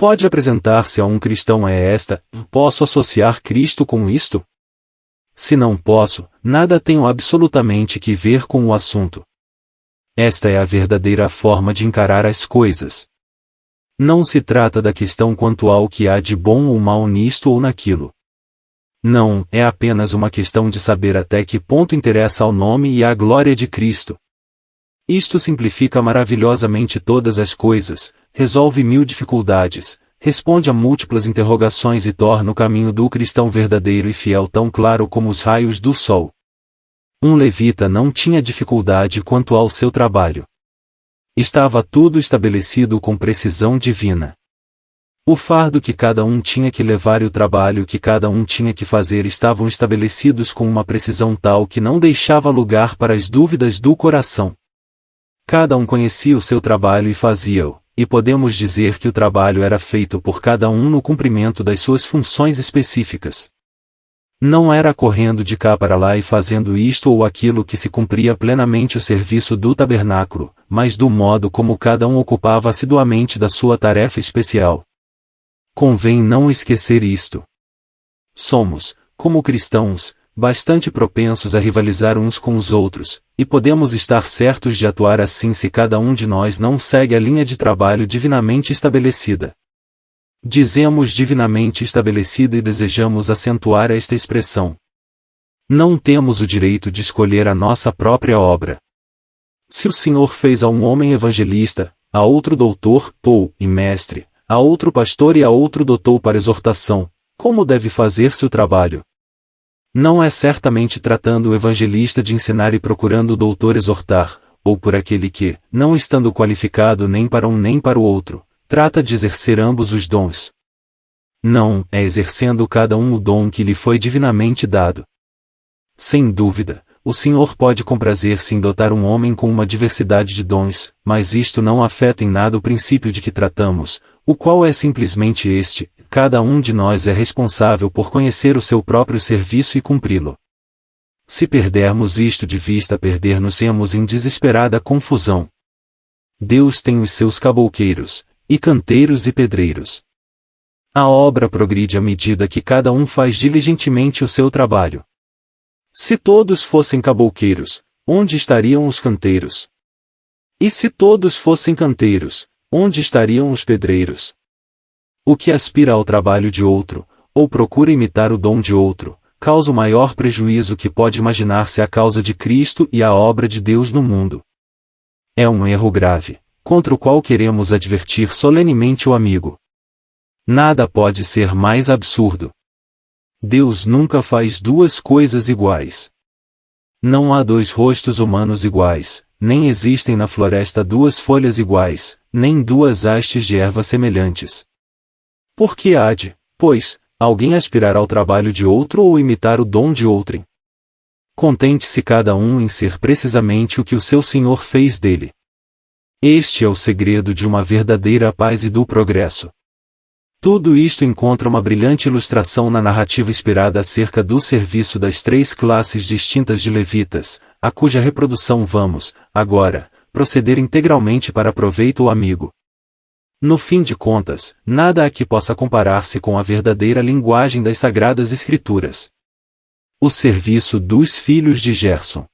pode apresentar-se a um cristão é esta: posso associar Cristo com isto? Se não posso, nada tenho absolutamente que ver com o assunto. Esta é a verdadeira forma de encarar as coisas. Não se trata da questão quanto ao que há de bom ou mal nisto ou naquilo. Não, é apenas uma questão de saber até que ponto interessa ao nome e à glória de Cristo. Isto simplifica maravilhosamente todas as coisas, resolve mil dificuldades, responde a múltiplas interrogações e torna o caminho do cristão verdadeiro e fiel tão claro como os raios do sol. Um levita não tinha dificuldade quanto ao seu trabalho. Estava tudo estabelecido com precisão divina. O fardo que cada um tinha que levar e o trabalho que cada um tinha que fazer estavam estabelecidos com uma precisão tal que não deixava lugar para as dúvidas do coração. Cada um conhecia o seu trabalho e fazia-o, e podemos dizer que o trabalho era feito por cada um no cumprimento das suas funções específicas. Não era correndo de cá para lá e fazendo isto ou aquilo que se cumpria plenamente o serviço do tabernáculo, mas do modo como cada um ocupava assiduamente da sua tarefa especial. Convém não esquecer isto. Somos, como cristãos, bastante propensos a rivalizar uns com os outros, e podemos estar certos de atuar assim se cada um de nós não segue a linha de trabalho divinamente estabelecida. Dizemos divinamente estabelecida e desejamos acentuar esta expressão. Não temos o direito de escolher a nossa própria obra. Se o Senhor fez a um homem evangelista, a outro doutor, e mestre, a outro pastor e a outro doutor para exortação, como deve fazer-se o trabalho? Não é certamente tratando o evangelista de ensinar e procurando o doutor exortar, ou por aquele que, não estando qualificado nem para um nem para o outro, trata de exercer ambos os dons. Não, é exercendo cada um o dom que lhe foi divinamente dado. Sem dúvida, o Senhor pode comprazer-se em dotar um homem com uma diversidade de dons, mas isto não afeta em nada o princípio de que tratamos, o qual é simplesmente este: cada um de nós é responsável por conhecer o seu próprio serviço e cumpri-lo. Se perdermos isto de vista, perder-nos-emos em desesperada confusão. Deus tem os seus cabouqueiros, e canteiros e pedreiros. A obra progride à medida que cada um faz diligentemente o seu trabalho. Se todos fossem cabouqueiros, onde estariam os canteiros? E se todos fossem canteiros, onde estariam os pedreiros? O que aspira ao trabalho de outro, ou procura imitar o dom de outro, causa o maior prejuízo que pode imaginar-se à causa de Cristo e à obra de Deus no mundo. É um erro grave, contra o qual queremos advertir solenemente o amigo. Nada pode ser mais absurdo. Deus nunca faz duas coisas iguais. Não há dois rostos humanos iguais, nem existem na floresta duas folhas iguais, nem duas hastes de erva semelhantes. Por que há de, pois, alguém aspirar ao trabalho de outro ou imitar o dom de outrem? Contente-se cada um em ser precisamente o que o seu Senhor fez dele. Este é o segredo de uma verdadeira paz e do progresso. Tudo isto encontra uma brilhante ilustração na narrativa inspirada acerca do serviço das três classes distintas de levitas, a cuja reprodução vamos, agora, proceder integralmente para proveito do amigo. No fim de contas, nada aqui possa comparar-se com a verdadeira linguagem das Sagradas Escrituras. O serviço dos filhos de Gerson.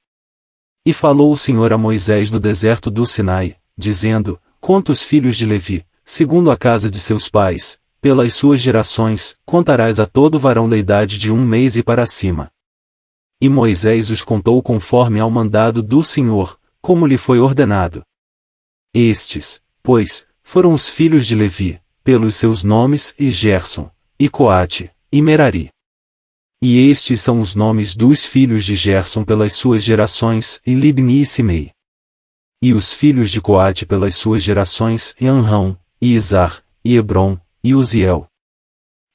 E falou o Senhor a Moisés no deserto do Sinai, dizendo: conta os filhos de Levi, segundo a casa de seus pais, pelas suas gerações, contarás a todo varão da idade de 1 mês e para cima. E Moisés os contou conforme ao mandado do Senhor, como lhe foi ordenado. Estes, pois, foram os filhos de Levi, pelos seus nomes, e Gerson, e Coate, e Merari. E estes são os nomes dos filhos de Gerson pelas suas gerações, e Libni e Simei. E os filhos de Coate pelas suas gerações, e Anrão, e Izar, e Hebron, e Uziel.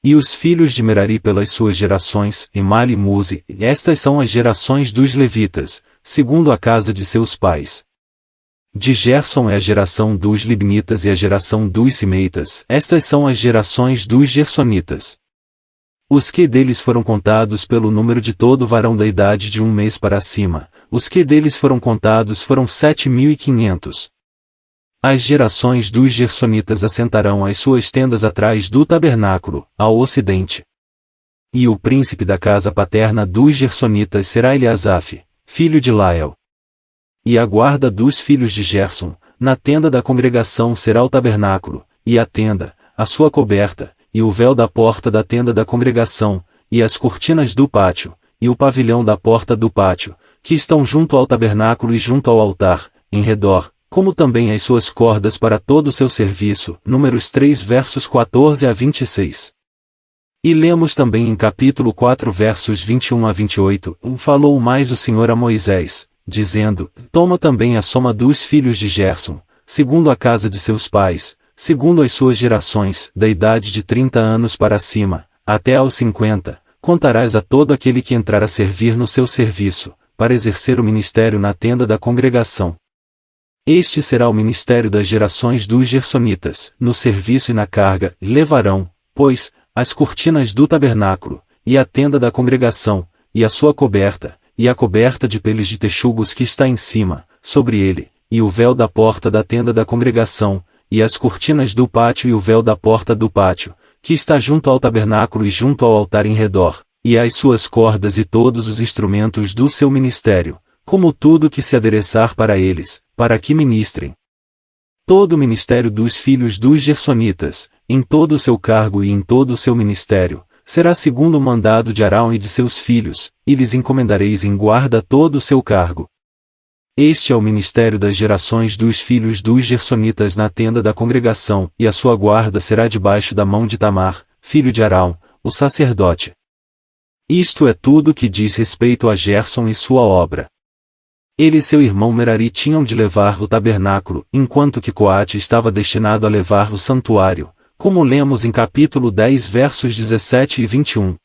E os filhos de Merari pelas suas gerações, Emal e Muzi. Estas são as gerações dos levitas, segundo a casa de seus pais. De Gerson é a geração dos libnitas e a geração dos simeitas. Estas são as gerações dos gersonitas. Os que deles foram contados pelo número de todo varão da idade de 1 mês para cima, os que deles foram contados foram 7.500. As gerações dos gersonitas assentarão as suas tendas atrás do tabernáculo, ao ocidente. E o príncipe da casa paterna dos gersonitas será Eliasaf, filho de Lael. E a guarda dos filhos de Gerson, na tenda da congregação será o tabernáculo, e a tenda, a sua coberta, e o véu da porta da tenda da congregação, e as cortinas do pátio, e o pavilhão da porta do pátio, que estão junto ao tabernáculo e junto ao altar, em redor, como também as suas cordas para todo o seu serviço. Números 3 versos 14 a 26. E lemos também em capítulo 4 versos 21 a 28, falou mais o Senhor a Moisés, dizendo: toma também a soma dos filhos de Gerson, segundo a casa de seus pais, segundo as suas gerações, da idade de 30 anos para cima, até aos 50, contarás a todo aquele que entrar a servir no seu serviço, para exercer o ministério na tenda da congregação. Este será o ministério das gerações dos gersonitas, no serviço e na carga, e levarão, pois, as cortinas do tabernáculo, e a tenda da congregação, e a sua coberta, e a coberta de peles de texugos que está em cima, sobre ele, e o véu da porta da tenda da congregação, e as cortinas do pátio e o véu da porta do pátio, que está junto ao tabernáculo e junto ao altar em redor, e as suas cordas e todos os instrumentos do seu ministério, como tudo que se adereçar para eles, para que ministrem. Todo o ministério dos filhos dos Gersonitas, em todo o seu cargo e em todo o seu ministério, será segundo o mandado de Arão e de seus filhos, e lhes encomendareis em guarda todo o seu cargo. Este é o ministério das gerações dos filhos dos Gersonitas na tenda da congregação, e a sua guarda será debaixo da mão de Itamar, filho de Arão, o sacerdote. Isto é tudo que diz respeito a Gerson e sua obra. Ele e seu irmão Merari tinham de levar o tabernáculo, enquanto que Coate estava destinado a levar o santuário, como lemos em capítulo 10 versos 17 e 21.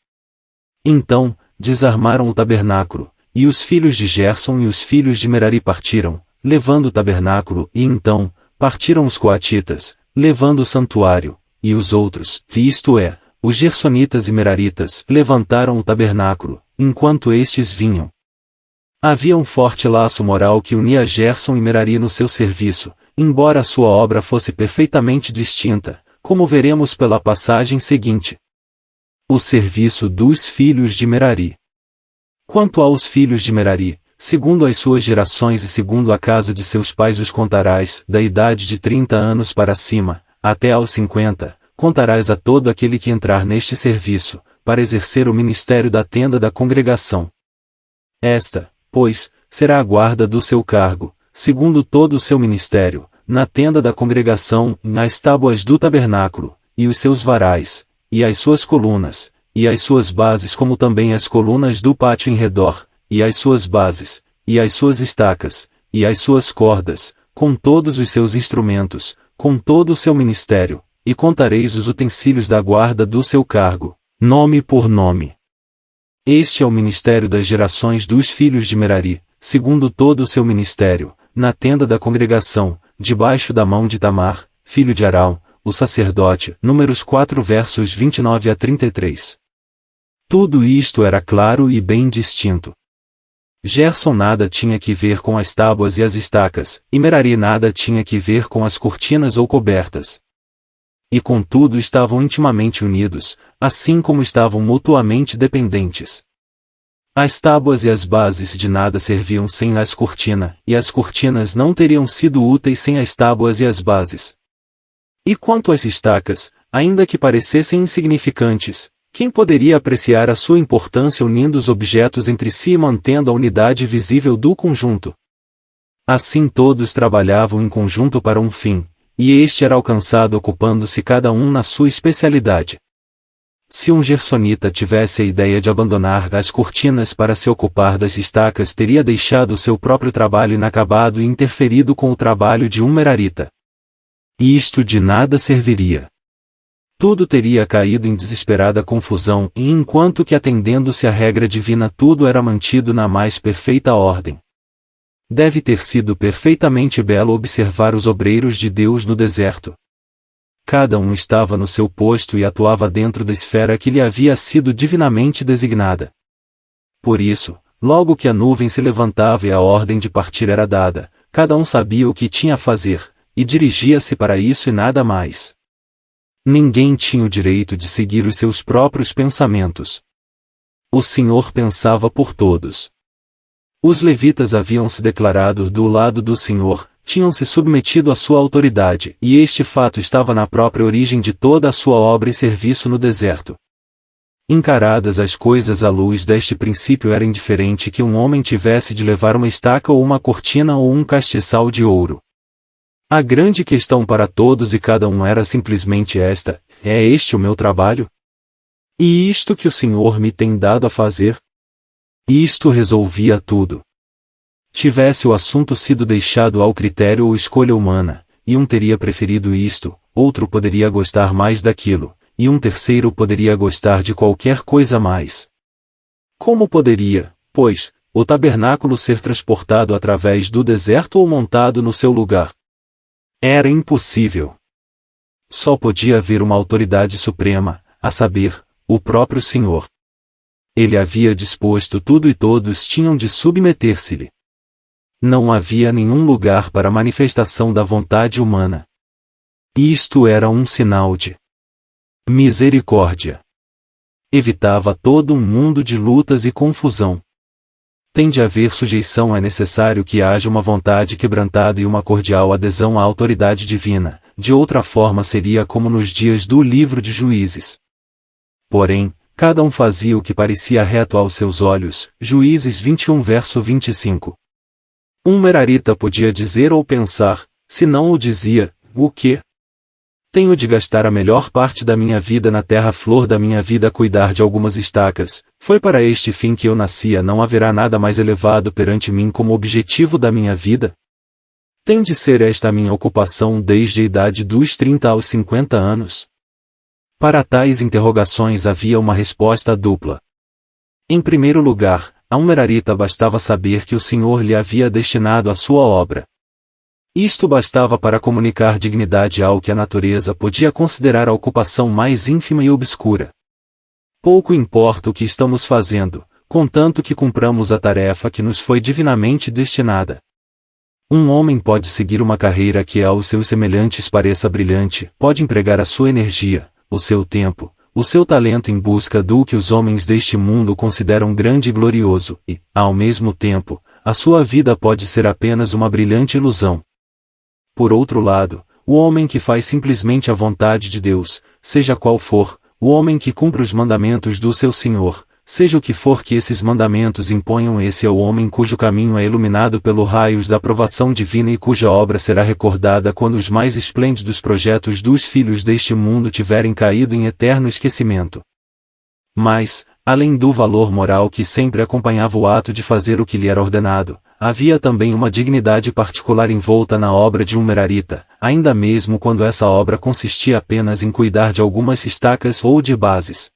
Então, desarmaram o tabernáculo, e os filhos de Gerson e os filhos de Merari partiram, levando o tabernáculo, e então, partiram os coatitas, levando o santuário, e os outros, que isto é, os gersonitas e meraritas, levantaram o tabernáculo, enquanto estes vinham. Havia um forte laço moral que unia Gerson e Merari no seu serviço, embora a sua obra fosse perfeitamente distinta, como veremos pela passagem seguinte. O serviço dos filhos de Merari. Quanto aos filhos de Merari, segundo as suas gerações e segundo a casa de seus pais os contarás, da idade de 30 anos para cima, até aos 50, contarás a todo aquele que entrar neste serviço, para exercer o ministério da tenda da congregação. Esta, pois, será a guarda do seu cargo, segundo todo o seu ministério, na tenda da congregação, nas tábuas do tabernáculo, e os seus varais, e as suas colunas, e as suas bases como também as colunas do pátio em redor, e as suas bases, e as suas estacas, e as suas cordas, com todos os seus instrumentos, com todo o seu ministério, e contareis os utensílios da guarda do seu cargo, nome por nome. Este é o ministério das gerações dos filhos de Merari, segundo todo o seu ministério, na tenda da congregação, debaixo da mão de Itamar, filho de Arão, o sacerdote. Números 4 versos 29 a 33. Tudo isto era claro e bem distinto. Gerson nada tinha que ver com as tábuas e as estacas, e Merari nada tinha que ver com as cortinas ou cobertas. E contudo estavam intimamente unidos, assim como estavam mutuamente dependentes. As tábuas e as bases de nada serviam sem as cortinas, e as cortinas não teriam sido úteis sem as tábuas e as bases. E quanto às estacas, ainda que parecessem insignificantes, quem poderia apreciar a sua importância unindo os objetos entre si e mantendo a unidade visível do conjunto? Assim todos trabalhavam em conjunto para um fim, e este era alcançado ocupando-se cada um na sua especialidade. Se um gersonita tivesse a ideia de abandonar as cortinas para se ocupar das estacas, teria deixado o seu próprio trabalho inacabado e interferido com o trabalho de um merarita. E isto de nada serviria. Tudo teria caído em desesperada confusão, e enquanto que atendendo-se à regra divina tudo era mantido na mais perfeita ordem. Deve ter sido perfeitamente belo observar os obreiros de Deus no deserto. Cada um estava no seu posto e atuava dentro da esfera que lhe havia sido divinamente designada. Por isso, logo que a nuvem se levantava e a ordem de partir era dada, cada um sabia o que tinha a fazer, e dirigia-se para isso e nada mais. Ninguém tinha o direito de seguir os seus próprios pensamentos. O Senhor pensava por todos. Os levitas haviam se declarado do lado do Senhor, tinham se submetido à sua autoridade, e este fato estava na própria origem de toda a sua obra e serviço no deserto. Encaradas as coisas à luz deste princípio, era indiferente que um homem tivesse de levar uma estaca ou uma cortina ou um castiçal de ouro. A grande questão para todos e cada um era simplesmente esta: é este o meu trabalho? E isto que o Senhor me tem dado a fazer? Isto resolvia tudo. Tivesse o assunto sido deixado ao critério ou escolha humana, e um teria preferido isto, outro poderia gostar mais daquilo, e um terceiro poderia gostar de qualquer coisa mais. Como poderia, pois, o tabernáculo ser transportado através do deserto ou montado no seu lugar? Era impossível. Só podia haver uma autoridade suprema, a saber, o próprio Senhor. Ele havia disposto tudo e todos tinham de submeter-se-lhe. Não havia nenhum lugar para a manifestação da vontade humana. Isto era um sinal de misericórdia. Evitava todo um mundo de lutas e confusão. Tem de haver sujeição, é necessário que haja uma vontade quebrantada e uma cordial adesão à autoridade divina, de outra forma seria como nos dias do livro de Juízes. Porém, cada um fazia o que parecia reto aos seus olhos. Juízes 21 verso 25. Um merarita podia dizer ou pensar, se não o dizia, o quê? Tenho de gastar a melhor parte da minha vida na terra, flor da minha vida, a cuidar de algumas estacas. Foi para este fim que eu nascia, não haverá nada mais elevado perante mim como objetivo da minha vida? Tem de ser esta a minha ocupação desde a idade dos 30 aos 50 anos? Para tais interrogações havia uma resposta dupla. Em primeiro lugar, a um merarita bastava saber que o Senhor lhe havia destinado a sua obra. Isto bastava para comunicar dignidade ao que a natureza podia considerar a ocupação mais ínfima e obscura. Pouco importa o que estamos fazendo, contanto que cumpramos a tarefa que nos foi divinamente destinada. Um homem pode seguir uma carreira que aos seus semelhantes pareça brilhante, pode empregar a sua energia, o seu tempo, o seu talento em busca do que os homens deste mundo consideram grande e glorioso, e, ao mesmo tempo, a sua vida pode ser apenas uma brilhante ilusão. Por outro lado, o homem que faz simplesmente a vontade de Deus, seja qual for, o homem que cumpre os mandamentos do seu Senhor, seja o que for que esses mandamentos imponham, esse é o homem cujo caminho é iluminado pelos raios da aprovação divina e cuja obra será recordada quando os mais esplêndidos projetos dos filhos deste mundo tiverem caído em eterno esquecimento. Mas, além do valor moral que sempre acompanhava o ato de fazer o que lhe era ordenado, havia também uma dignidade particular envolta na obra de um merarita, ainda mesmo quando essa obra consistia apenas em cuidar de algumas estacas ou de bases.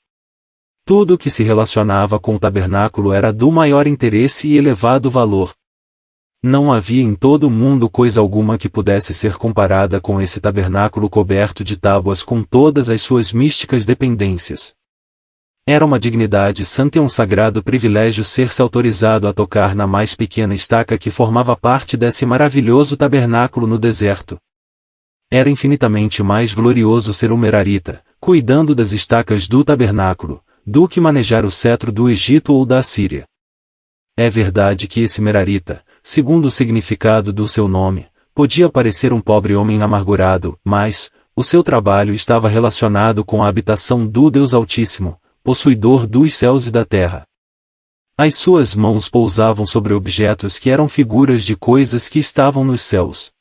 Tudo o que se relacionava com o tabernáculo era do maior interesse e elevado valor. Não havia em todo o mundo coisa alguma que pudesse ser comparada com esse tabernáculo coberto de tábuas com todas as suas místicas dependências. Era uma dignidade santa e um sagrado privilégio ser-se autorizado a tocar na mais pequena estaca que formava parte desse maravilhoso tabernáculo no deserto. Era infinitamente mais glorioso ser um merarita, cuidando das estacas do tabernáculo, do que manejar o cetro do Egito ou da Assíria. É verdade que esse merarita, segundo o significado do seu nome, podia parecer um pobre homem amargurado, mas, o seu trabalho estava relacionado com a habitação do Deus Altíssimo, possuidor dos céus e da terra. As suas mãos pousavam sobre objetos que eram figuras de coisas que estavam nos céus.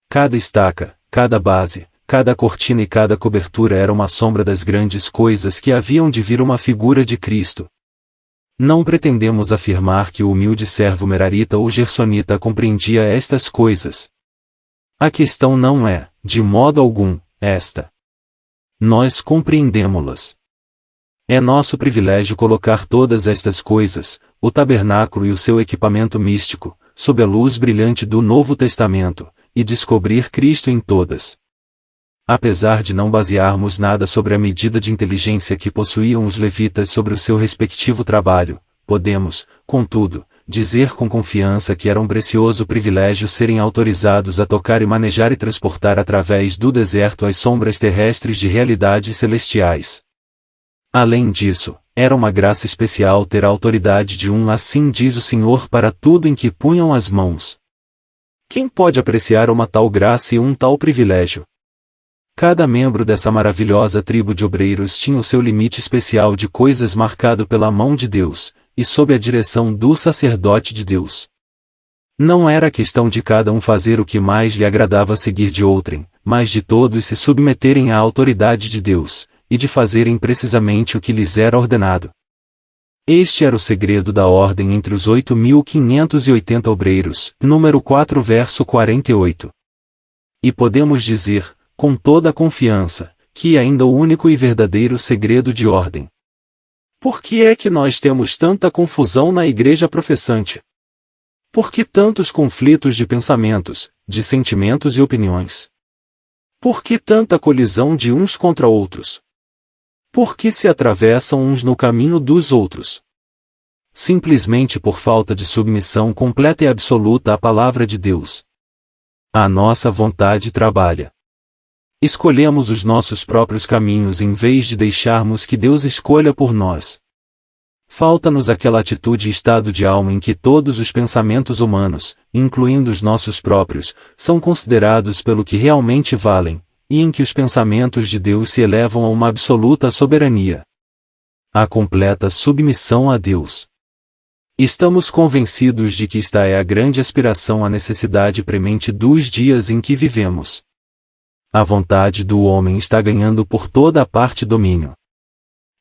Cada estaca, cada base, cada cortina e cada cobertura era uma sombra das grandes coisas que haviam de vir, uma figura de Cristo. Não pretendemos afirmar que o humilde servo merarita ou gersonita compreendia estas coisas. A questão não é, de modo algum, esta. Nós compreendemo-las. É nosso privilégio colocar todas estas coisas, o tabernáculo e o seu equipamento místico, sob a luz brilhante do Novo Testamento, e descobrir Cristo em todas. Apesar de não basearmos nada sobre a medida de inteligência que possuíam os levitas sobre o seu respectivo trabalho, podemos, contudo, dizer com confiança que era um precioso privilégio serem autorizados a tocar e manejar e transportar através do deserto as sombras terrestres de realidades celestiais. Além disso, era uma graça especial ter a autoridade de um assim diz o Senhor para tudo em que punham as mãos. Quem pode apreciar uma tal graça e um tal privilégio? Cada membro dessa maravilhosa tribo de obreiros tinha o seu limite especial de coisas marcado pela mão de Deus, e sob a direção do sacerdote de Deus. Não era questão de cada um fazer o que mais lhe agradava seguir de outrem, mas de todos se submeterem à autoridade de Deus, e de fazerem precisamente o que lhes era ordenado. Este era o segredo da ordem entre os 8.580 obreiros, número 4 verso 48. E podemos dizer, com toda a confiança, que é ainda o único e verdadeiro segredo de ordem. Por que é que nós temos tanta confusão na igreja professante? Por que tantos conflitos de pensamentos, de sentimentos e opiniões? Por que tanta colisão de uns contra outros? Por que se atravessam uns no caminho dos outros? Simplesmente por falta de submissão completa e absoluta à palavra de Deus. A nossa vontade trabalha. Escolhemos os nossos próprios caminhos em vez de deixarmos que Deus escolha por nós. Falta-nos aquela atitude e estado de alma em que todos os pensamentos humanos, incluindo os nossos próprios, são considerados pelo que realmente valem, e em que os pensamentos de Deus se elevam a uma absoluta soberania. A completa submissão a Deus. Estamos convencidos de que esta é a grande aspiração à necessidade premente dos dias em que vivemos. A vontade do homem está ganhando por toda a parte domínio.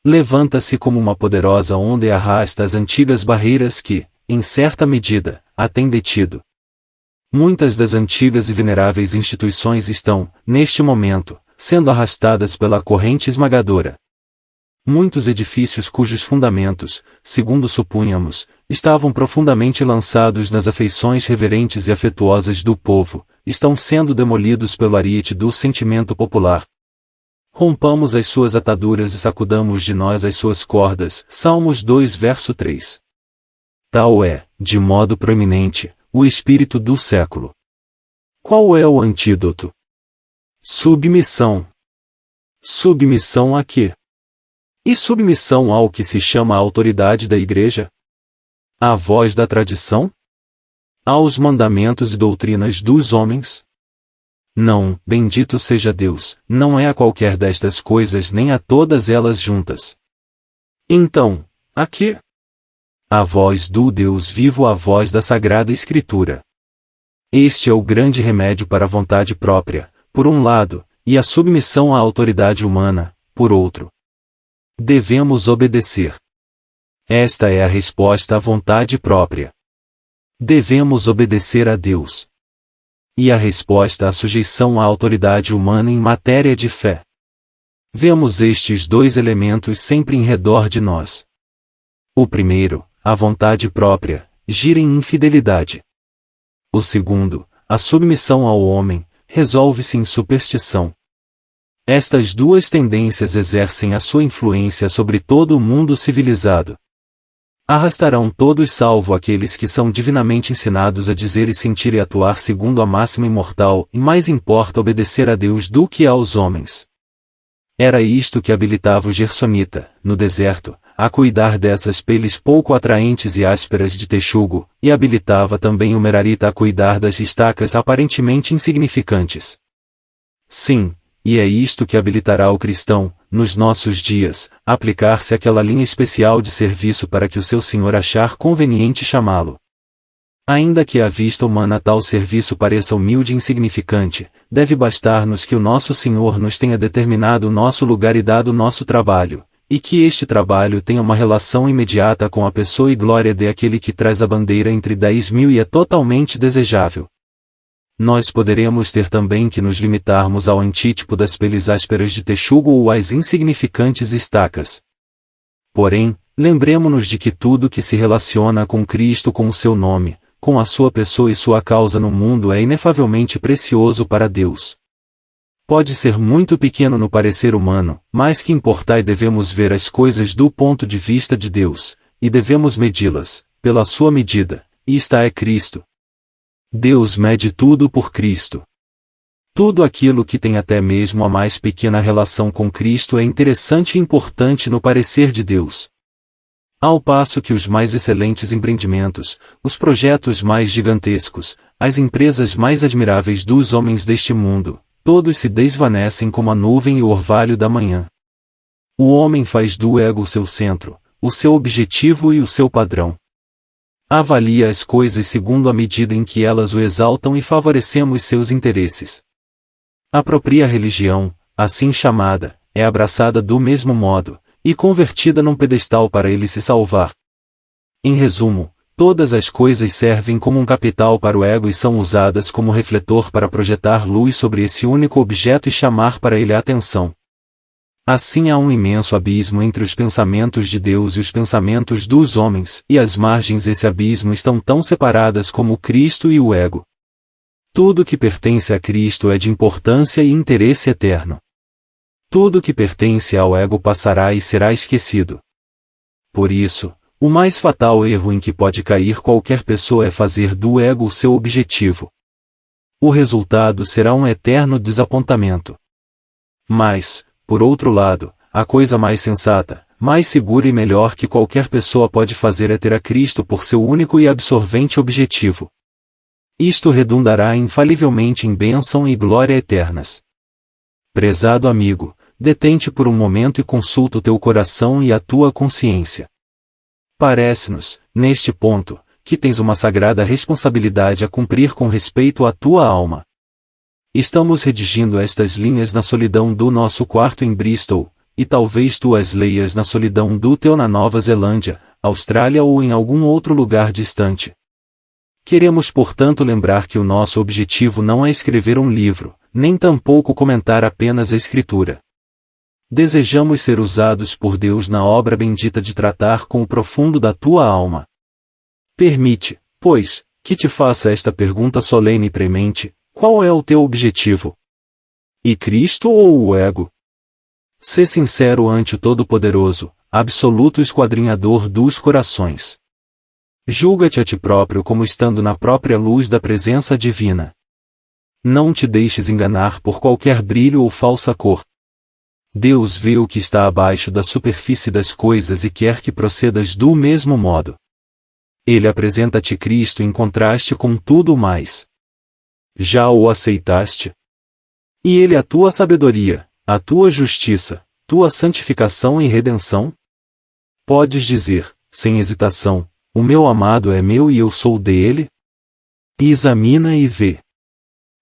Levanta-se como uma poderosa onda e arrasta as antigas barreiras que, em certa medida, a têm detido. Muitas das antigas e veneráveis instituições estão, neste momento, sendo arrastadas pela corrente esmagadora. Muitos edifícios cujos fundamentos, segundo supunhamos, estavam profundamente lançados nas afeições reverentes e afetuosas do povo, estão sendo demolidos pelo ariete do sentimento popular. Rompamos as suas ataduras e sacudamos de nós as suas cordas. Salmos 2 verso 3. Tal é, de modo proeminente, o espírito do século. Qual é o antídoto? Submissão. Submissão a quê? E submissão ao que se chama a autoridade da Igreja? À voz da tradição? Aos mandamentos e doutrinas dos homens? Não, bendito seja Deus, não é a qualquer destas coisas nem a todas elas juntas. Então, a quê? A voz do Deus vivo, a voz da Sagrada Escritura. Este é o grande remédio para a vontade própria, por um lado, e a submissão à autoridade humana, por outro. Devemos obedecer. Esta é a resposta à vontade própria. Devemos obedecer a Deus. E a resposta à sujeição à autoridade humana em matéria de fé. Vemos estes dois elementos sempre em redor de nós. O primeiro, a vontade própria, gira em infidelidade. O segundo, a submissão ao homem, resolve-se em superstição. Estas duas tendências exercem a sua influência sobre todo o mundo civilizado. Arrastarão todos salvo aqueles que são divinamente ensinados a dizer e sentir e atuar segundo a máxima imortal, e mais importa obedecer a Deus do que aos homens. Era isto que habilitava o gersonita, no deserto, a cuidar dessas peles pouco atraentes e ásperas de texugo, e habilitava também o merarita a cuidar das estacas aparentemente insignificantes. Sim, e é isto que habilitará o cristão, nos nossos dias, a aplicar-se àquela linha especial de serviço para que o seu Senhor achar conveniente chamá-lo. Ainda que à vista humana tal serviço pareça humilde e insignificante, deve bastar-nos que o nosso Senhor nos tenha determinado o nosso lugar e dado o nosso trabalho, e que este trabalho tenha uma relação imediata com a pessoa e glória daquele que traz a bandeira entre 10.000 e é totalmente desejável. Nós poderemos ter também que nos limitarmos ao antítipo das peles ásperas de texugo ou às insignificantes estacas. Porém, lembremo-nos de que tudo que se relaciona com Cristo, com o seu nome, com a sua pessoa e sua causa no mundo é inefavelmente precioso para Deus. Pode ser muito pequeno no parecer humano, mas que importar e devemos ver as coisas do ponto de vista de Deus, e devemos medi-las, pela sua medida, e esta é Cristo. Deus mede tudo por Cristo. Tudo aquilo que tem até mesmo a mais pequena relação com Cristo é interessante e importante no parecer de Deus. Ao passo que os mais excelentes empreendimentos, os projetos mais gigantescos, as empresas mais admiráveis dos homens deste mundo, todos se desvanecem como a nuvem e o orvalho da manhã. O homem faz do ego o seu centro, o seu objetivo e o seu padrão. Avalia as coisas segundo a medida em que elas o exaltam e favorecemos seus interesses. A própria religião, assim chamada, é abraçada do mesmo modo, e convertida num pedestal para ele se salvar. Em resumo, todas as coisas servem como um capital para o ego e são usadas como refletor para projetar luz sobre esse único objeto e chamar para ele a atenção. Assim há um imenso abismo entre os pensamentos de Deus e os pensamentos dos homens, e as margens desse abismo estão tão separadas como o Cristo e o ego. Tudo que pertence a Cristo é de importância e interesse eterno. Tudo que pertence ao ego passará e será esquecido. Por isso, o mais fatal erro em que pode cair qualquer pessoa é fazer do ego o seu objetivo. O resultado será um eterno desapontamento. Mas, por outro lado, a coisa mais sensata, mais segura e melhor que qualquer pessoa pode fazer é ter a Cristo por seu único e absorvente objetivo. Isto redundará infalivelmente em bênção e glória eternas. Prezado amigo, detente por um momento e consulta o teu coração e a tua consciência. Parece-nos, neste ponto, que tens uma sagrada responsabilidade a cumprir com respeito à tua alma. Estamos redigindo estas linhas na solidão do nosso quarto em Bristol, e talvez tu as leias na solidão do teu na Nova Zelândia, Austrália ou em algum outro lugar distante. Queremos portanto lembrar que o nosso objetivo não é escrever um livro, nem tampouco comentar apenas a escritura. Desejamos ser usados por Deus na obra bendita de tratar com o profundo da tua alma. Permite, pois, que te faça esta pergunta solene e premente: qual é o teu objetivo? E Cristo ou o ego? Sê sincero ante o Todo-Poderoso, absoluto esquadrinhador dos corações. Julga-te a ti próprio como estando na própria luz da presença divina. Não te deixes enganar por qualquer brilho ou falsa cor. Deus vê o que está abaixo da superfície das coisas e quer que procedas do mesmo modo. Ele apresenta-te Cristo em contraste com tudo mais. Já o aceitaste? E ele a tua sabedoria, a tua justiça, tua santificação e redenção? Podes dizer, sem hesitação, o meu amado é meu e eu sou dele? Examina e vê.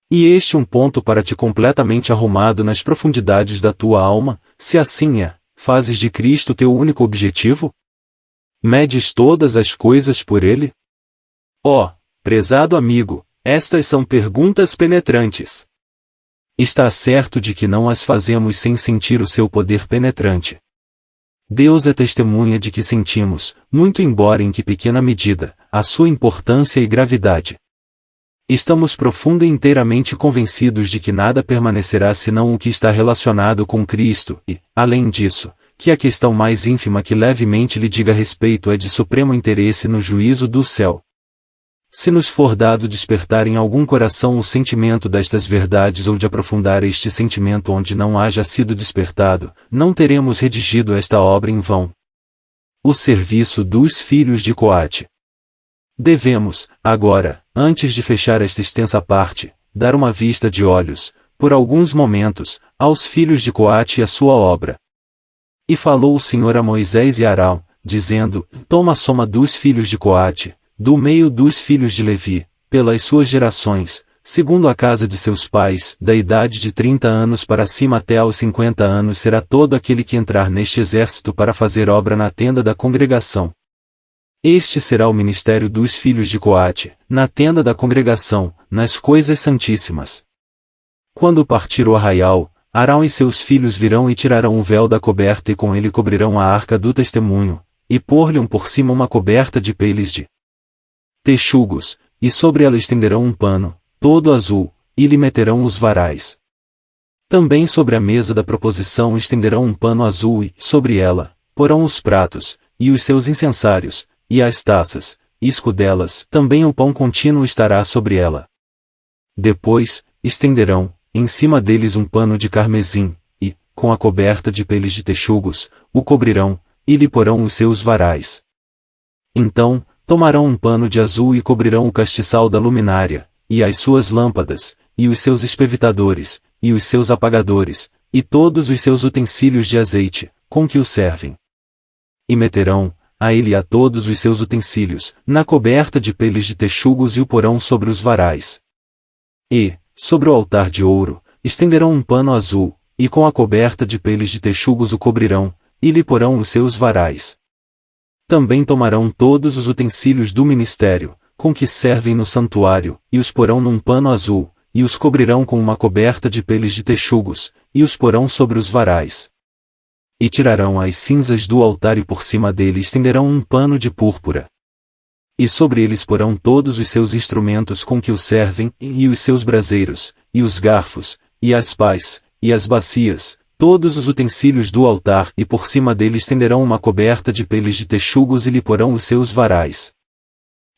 E este um ponto para ti completamente arrumado nas profundidades da tua alma, se assim é, fazes de Cristo teu único objetivo? Medes todas as coisas por ele? Ó, prezado amigo, estas são perguntas penetrantes. Está certo de que não as fazemos sem sentir o seu poder penetrante. Deus é testemunha de que sentimos, muito embora em que pequena medida, a sua importância e gravidade. Estamos profunda e inteiramente convencidos de que nada permanecerá senão o que está relacionado com Cristo e, além disso, que a questão mais ínfima que levemente lhe diga respeito é de supremo interesse no juízo do céu. Se nos for dado despertar em algum coração o sentimento destas verdades ou de aprofundar este sentimento onde não haja sido despertado, não teremos redigido esta obra em vão. O serviço dos filhos de Coate. Devemos, agora, antes de fechar esta extensa parte, dar uma vista de olhos, por alguns momentos, aos filhos de Coate e a sua obra. E falou o Senhor a Moisés e Arão, dizendo: toma a soma dos filhos de Coate, do meio dos filhos de Levi, pelas suas gerações, segundo a casa de seus pais, da idade de 30 anos para cima até aos 50 anos será todo aquele que entrar neste exército para fazer obra na tenda da congregação. Este será o ministério dos filhos de Coate, na tenda da congregação, nas coisas santíssimas. Quando partir o arraial, Arão e seus filhos virão e tirarão o véu da coberta e com ele cobrirão a arca do testemunho, e pôr-lhe por cima uma coberta de peles de texugos, e sobre ela estenderão um pano, todo azul, e lhe meterão os varais. Também sobre a mesa da proposição estenderão um pano azul e, sobre ela, porão os pratos, e os seus incensários, e as taças, e escudelas, também o pão contínuo estará sobre ela. Depois, estenderão, em cima deles um pano de carmesim, e, com a coberta de peles de texugos, o cobrirão, e lhe porão os seus varais. Então, tomarão um pano de azul e cobrirão o castiçal da luminária, e as suas lâmpadas, e os seus espevitadores, e os seus apagadores, e todos os seus utensílios de azeite, com que o servem. E meterão, a ele e a todos os seus utensílios, na coberta de peles de texugos e o porão sobre os varais. E, sobre o altar de ouro, estenderão um pano azul, e com a coberta de peles de texugos o cobrirão, e lhe porão os seus varais. Também tomarão todos os utensílios do ministério, com que servem no santuário, e os porão num pano azul, e os cobrirão com uma coberta de peles de texugos, e os porão sobre os varais. E tirarão as cinzas do altar e por cima dele estenderão um pano de púrpura. E sobre eles porão todos os seus instrumentos com que o servem, e os seus braseiros, e os garfos, e as pás, e as bacias, todos os utensílios do altar e por cima dele estenderão uma coberta de peles de texugos e lhe porão os seus varais.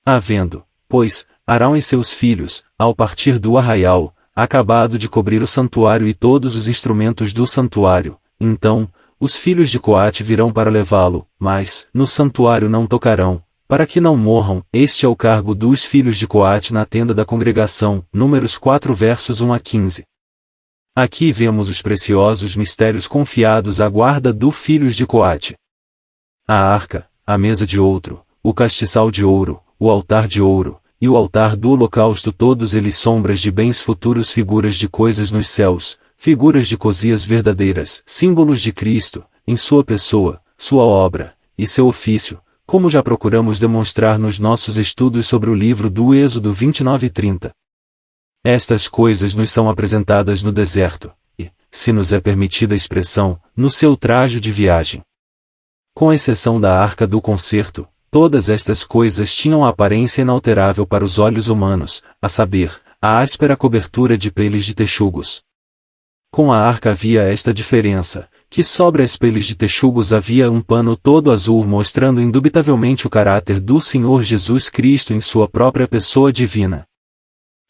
Havendo, pois, Arão e seus filhos, ao partir do arraial, acabado de cobrir o santuário e todos os instrumentos do santuário, então, os filhos de Coate virão para levá-lo, mas, no santuário não tocarão, para que não morram. Este é o cargo dos filhos de Coate na tenda da congregação. Números 4 versos 1 a 15. Aqui vemos os preciosos mistérios confiados à guarda dos filhos de Coate. A arca, a mesa de ouro, o castiçal de ouro, o altar de ouro, e o altar do holocausto, todos eles sombras de bens futuros, figuras de coisas nos céus, figuras de coisias verdadeiras, símbolos de Cristo, em sua pessoa, sua obra, e seu ofício, como já procuramos demonstrar nos nossos estudos sobre o livro do Êxodo 29 e 30. Estas coisas nos são apresentadas no deserto, e, se nos é permitida a expressão, no seu trajo de viagem. Com exceção da arca do concerto, todas estas coisas tinham a aparência inalterável para os olhos humanos, a saber, a áspera cobertura de peles de texugos. Com a arca havia esta diferença, que sobre as peles de texugos havia um pano todo azul mostrando indubitavelmente o caráter do Senhor Jesus Cristo em sua própria pessoa divina.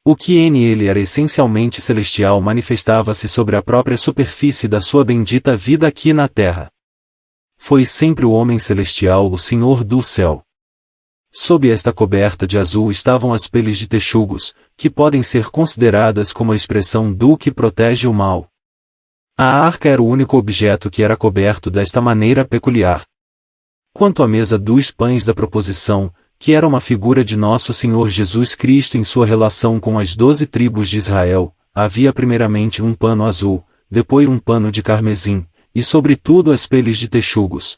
O que nele era essencialmente celestial manifestava-se sobre a própria superfície da sua bendita vida aqui na terra. Foi sempre o homem celestial, o Senhor do céu. Sob esta coberta de azul estavam as peles de texugos, que podem ser consideradas como a expressão do que protege o mal. A arca era o único objeto que era coberto desta maneira peculiar. Quanto à mesa dos pães da proposição, que era uma figura de nosso Senhor Jesus Cristo em sua relação com as 12 tribos de Israel, havia primeiramente um pano azul, depois um pano de carmesim, e sobretudo as peles de texugos.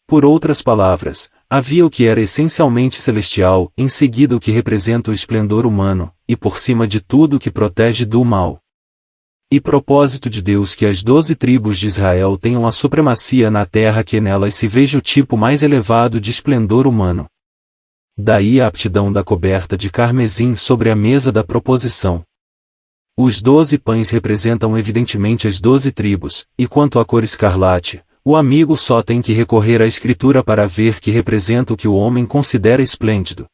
Por outras palavras, havia o que era essencialmente celestial, em seguida o que representa o esplendor humano, e por cima de tudo o que protege do mal. E propósito de Deus que as 12 tribos de Israel tenham a supremacia na terra, que nelas se veja o tipo mais elevado de esplendor humano. Daí a aptidão da coberta de carmesim sobre a mesa da proposição. Os 12 pães representam evidentemente as 12 tribos, e quanto à cor escarlate, o amigo só tem que recorrer à Escritura para ver que representa o que o homem considera esplêndido.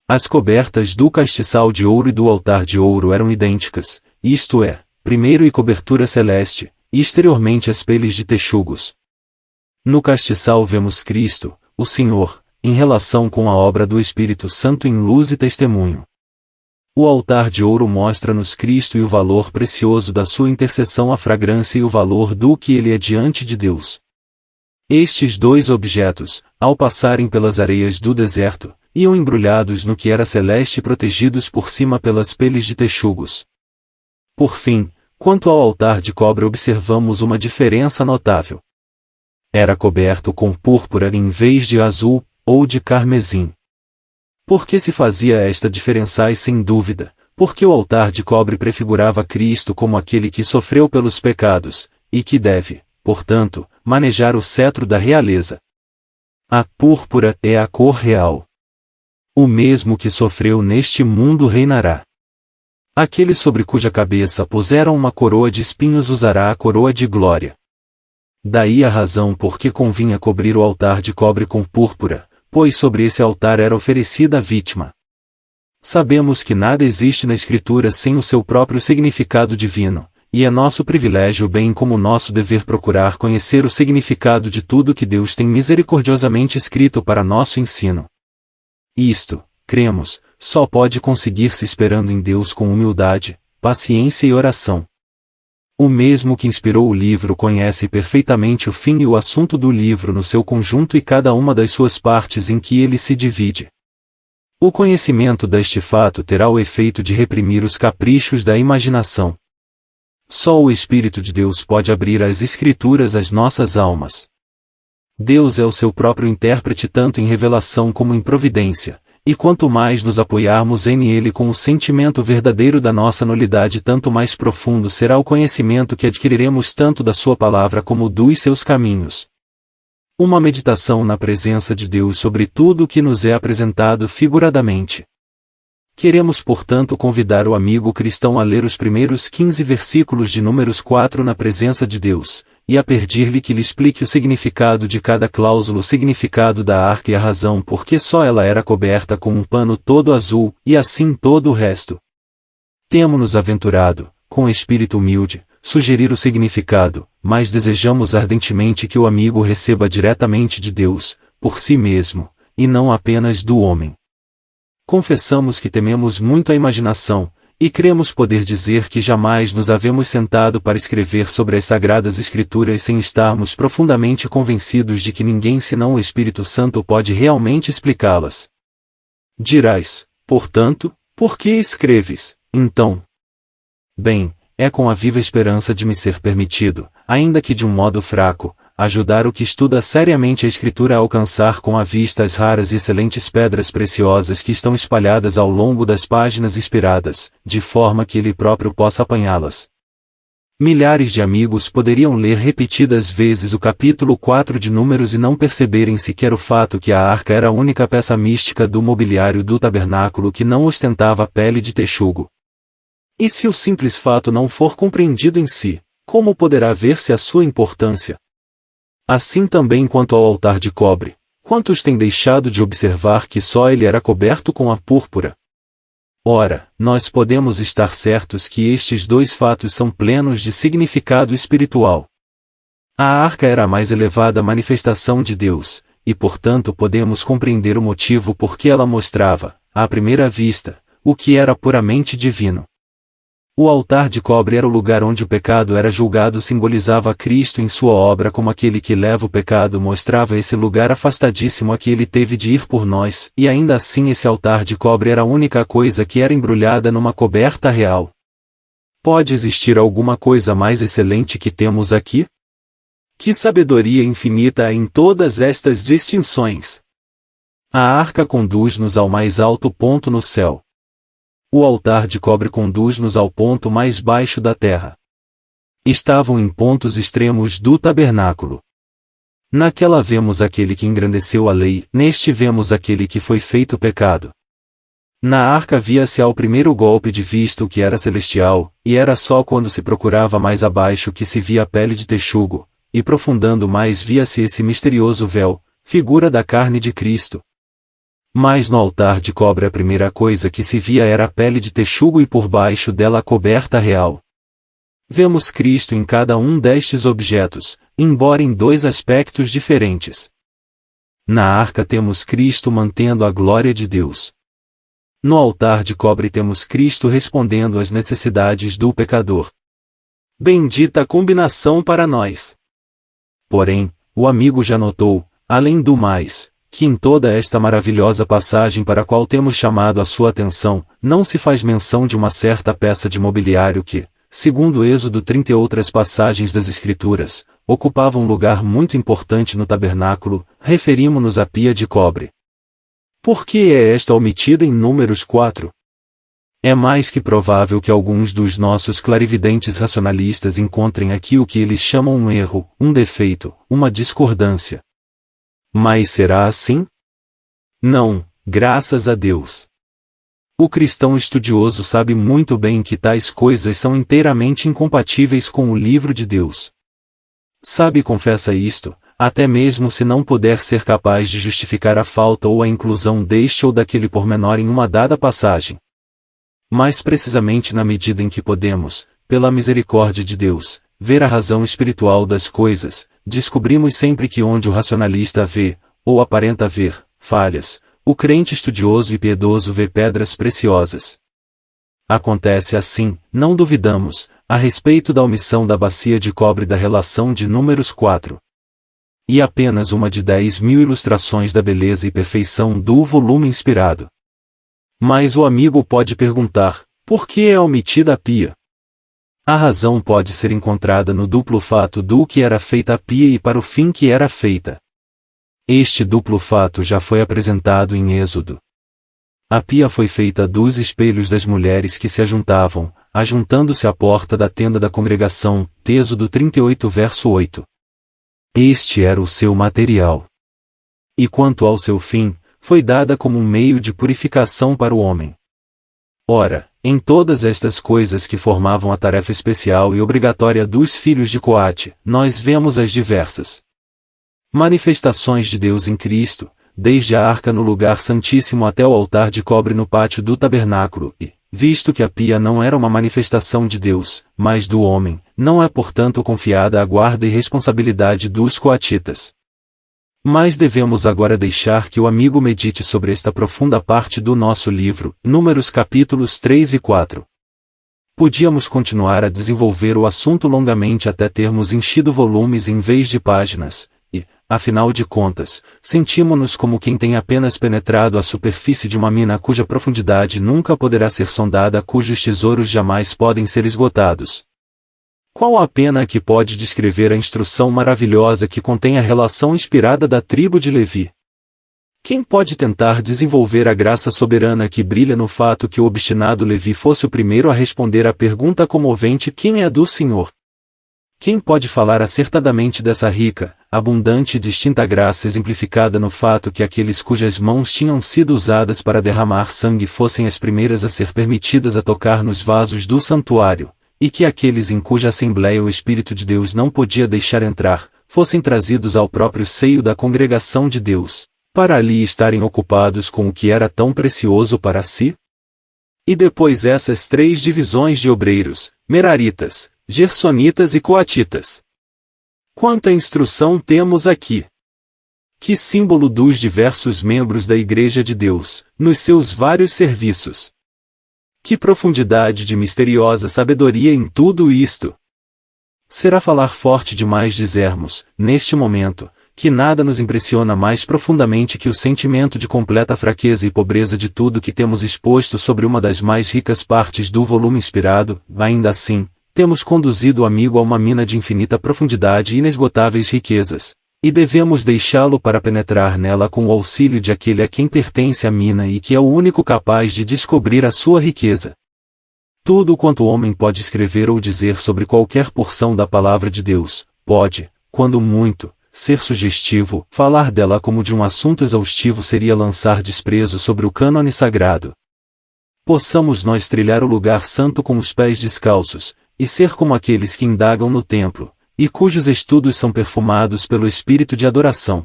As cobertas do castiçal de ouro e do altar de ouro eram idênticas, isto é, primeiro e cobertura celeste, e exteriormente as peles de texugos. No castiçal vemos Cristo, o Senhor, em relação com a obra do Espírito Santo em luz e testemunho. O altar de ouro mostra-nos Cristo e o valor precioso da sua intercessão, a fragrância e o valor do que ele é diante de Deus. Estes dois objetos, ao passarem pelas areias do deserto, iam embrulhados no que era celeste e protegidos por cima pelas peles de texugos. Por fim, quanto ao altar de cobre observamos uma diferença notável. Era coberto com púrpura em vez de azul, ou de carmesim. Por que se fazia esta diferença? Sem dúvida, porque o altar de cobre prefigurava Cristo como aquele que sofreu pelos pecados, e que deve, portanto, manejar o cetro da realeza. A púrpura é a cor real. O mesmo que sofreu neste mundo reinará. Aquele sobre cuja cabeça puseram uma coroa de espinhos usará a coroa de glória. Daí a razão por que convinha cobrir o altar de cobre com púrpura, pois sobre esse altar era oferecida a vítima. Sabemos que nada existe na Escritura sem o seu próprio significado divino, e é nosso privilégio bem como nosso dever procurar conhecer o significado de tudo que Deus tem misericordiosamente escrito para nosso ensino. Isto, cremos, só pode conseguir-se esperando em Deus com humildade, paciência e oração. O mesmo que inspirou o livro conhece perfeitamente o fim e o assunto do livro no seu conjunto e cada uma das suas partes em que ele se divide. O conhecimento deste fato terá o efeito de reprimir os caprichos da imaginação. Só o Espírito de Deus pode abrir as Escrituras às nossas almas. Deus é o seu próprio intérprete tanto em revelação como em providência. E quanto mais nos apoiarmos em ele com o sentimento verdadeiro da nossa nulidade, tanto mais profundo será o conhecimento que adquiriremos tanto da sua palavra como dos seus caminhos. Uma meditação na presença de Deus sobre tudo o que nos é apresentado figuradamente. Queremos portanto convidar o amigo cristão a ler os primeiros 15 versículos de Números 4 na presença de Deus, e a pedir-lhe que lhe explique o significado de cada cláusula, o significado da arca e a razão por que só ela era coberta com um pano todo azul, e assim todo o resto. Temo-nos aventurado, com espírito humilde, sugerir o significado, mas desejamos ardentemente que o amigo receba diretamente de Deus, por si mesmo, e não apenas do homem. Confessamos que tememos muito a imaginação, e cremos poder dizer que jamais nos havemos sentado para escrever sobre as Sagradas Escrituras sem estarmos profundamente convencidos de que ninguém senão o Espírito Santo pode realmente explicá-las. Dirás, portanto, por que escreves, então? Bem, é com a viva esperança de me ser permitido, ainda que de um modo fraco, ajudar o que estuda seriamente a Escritura a alcançar com a vista as raras e excelentes pedras preciosas que estão espalhadas ao longo das páginas inspiradas, de forma que ele próprio possa apanhá-las. Milhares de amigos poderiam ler repetidas vezes o capítulo 4 de Números e não perceberem sequer o fato que a arca era a única peça mística do mobiliário do tabernáculo que não ostentava pele de texugo. E se o simples fato não for compreendido em si, como poderá ver-se a sua importância? Assim também quanto ao altar de cobre, quantos têm deixado de observar que só ele era coberto com a púrpura? Ora, nós podemos estar certos que estes dois fatos são plenos de significado espiritual. A arca era a mais elevada manifestação de Deus, e portanto podemos compreender o motivo por que ela mostrava, à primeira vista, o que era puramente divino. O altar de cobre era o lugar onde o pecado era julgado, simbolizava Cristo em sua obra como aquele que leva o pecado, mostrava esse lugar afastadíssimo a que ele teve de ir por nós, e ainda assim esse altar de cobre era a única coisa que era embrulhada numa coberta real. Pode existir alguma coisa mais excelente que temos aqui? Que sabedoria infinita há em todas estas distinções! A arca conduz-nos ao mais alto ponto no céu. O altar de cobre conduz-nos ao ponto mais baixo da terra. Estavam em pontos extremos do tabernáculo. Naquela vemos aquele que engrandeceu a lei, neste vemos aquele que foi feito pecado. Na arca via-se ao primeiro golpe de vista o que era celestial, e era só quando se procurava mais abaixo que se via a pele de texugo, e profundando mais via-se esse misterioso véu, figura da carne de Cristo. Mas no altar de cobre a primeira coisa que se via era a pele de texugo e por baixo dela a coberta real. Vemos Cristo em cada um destes objetos, embora em dois aspectos diferentes. Na arca temos Cristo mantendo a glória de Deus. No altar de cobre temos Cristo respondendo às necessidades do pecador. Bendita combinação para nós! Porém, o amigo já notou, além do mais, que em toda esta maravilhosa passagem para a qual temos chamado a sua atenção, não se faz menção de uma certa peça de mobiliário que, segundo Êxodo 30 e outras passagens das Escrituras, ocupava um lugar muito importante no tabernáculo, referimo-nos à pia de cobre. Por que é esta omitida em Números 4? É mais que provável que alguns dos nossos clarividentes racionalistas encontrem aqui o que eles chamam um erro, um defeito, uma discordância. Mas será assim? Não, graças a Deus. O cristão estudioso sabe muito bem que tais coisas são inteiramente incompatíveis com o livro de Deus. Sabe e confessa isto, até mesmo se não puder ser capaz de justificar a falta ou a inclusão deste ou daquele pormenor em uma dada passagem. Mas precisamente na medida em que podemos, pela misericórdia de Deus, ver a razão espiritual das coisas, descobrimos sempre que onde o racionalista vê, ou aparenta ver, falhas, o crente estudioso e piedoso vê pedras preciosas. Acontece assim, não duvidamos, a respeito da omissão da bacia de cobre da relação de Números 4. E apenas uma de 10.000 ilustrações da beleza e perfeição do volume inspirado. Mas o amigo pode perguntar, por que é omitida a pia? A razão pode ser encontrada no duplo fato do que era feita a pia e para o fim que era feita. Este duplo fato já foi apresentado em Êxodo. A pia foi feita dos espelhos das mulheres que se ajuntavam, ajuntando-se à porta da tenda da congregação, Êxodo 38 verso 8. Este era o seu material. E quanto ao seu fim, foi dada como um meio de purificação para o homem. Ora, em todas estas coisas que formavam a tarefa especial e obrigatória dos filhos de Coate, nós vemos as diversas manifestações de Deus em Cristo, desde a arca no lugar santíssimo até o altar de cobre no pátio do tabernáculo, e, visto que a pia não era uma manifestação de Deus, mas do homem, não é portanto confiada a guarda e responsabilidade dos coatitas. Mas devemos agora deixar que o amigo medite sobre esta profunda parte do nosso livro, Números capítulos 3 e 4. Podíamos continuar a desenvolver o assunto longamente até termos enchido volumes em vez de páginas, e, afinal de contas, sentimos-nos como quem tem apenas penetrado a superfície de uma mina cuja profundidade nunca poderá ser sondada, cujos tesouros jamais podem ser esgotados. Qual a pena que pode descrever a instrução maravilhosa que contém a relação inspirada da tribo de Levi? Quem pode tentar desenvolver a graça soberana que brilha no fato que o obstinado Levi fosse o primeiro a responder à pergunta comovente: quem é do Senhor? Quem pode falar acertadamente dessa rica, abundante e distinta graça exemplificada no fato que aqueles cujas mãos tinham sido usadas para derramar sangue fossem as primeiras a ser permitidas a tocar nos vasos do santuário, e que aqueles em cuja assembleia o Espírito de Deus não podia deixar entrar, fossem trazidos ao próprio seio da congregação de Deus, para ali estarem ocupados com o que era tão precioso para si? E depois essas três divisões de obreiros, Meraritas, Gersonitas e Coatitas. Quanta instrução temos aqui! Que símbolo dos diversos membros da Igreja de Deus, nos seus vários serviços! Que profundidade de misteriosa sabedoria em tudo isto! Será falar forte demais dizermos, neste momento, que nada nos impressiona mais profundamente que o sentimento de completa fraqueza e pobreza de tudo que temos exposto sobre uma das mais ricas partes do volume inspirado. Ainda assim, temos conduzido o amigo a uma mina de infinita profundidade e inesgotáveis riquezas, e devemos deixá-lo para penetrar nela com o auxílio de aquele a quem pertence a mina e que é o único capaz de descobrir a sua riqueza. Tudo quanto o homem pode escrever ou dizer sobre qualquer porção da palavra de Deus, pode, quando muito, ser sugestivo. Falar dela como de um assunto exaustivo seria lançar desprezo sobre o cânone sagrado. Possamos nós trilhar o lugar santo com os pés descalços, e ser como aqueles que indagam no templo, e cujos estudos são perfumados pelo espírito de adoração.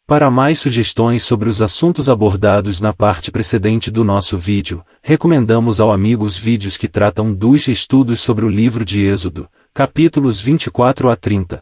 Para mais sugestões sobre os assuntos abordados na parte precedente do nosso vídeo, recomendamos ao amigo os vídeos que tratam dos estudos sobre o livro de Êxodo, capítulos 24 a 30.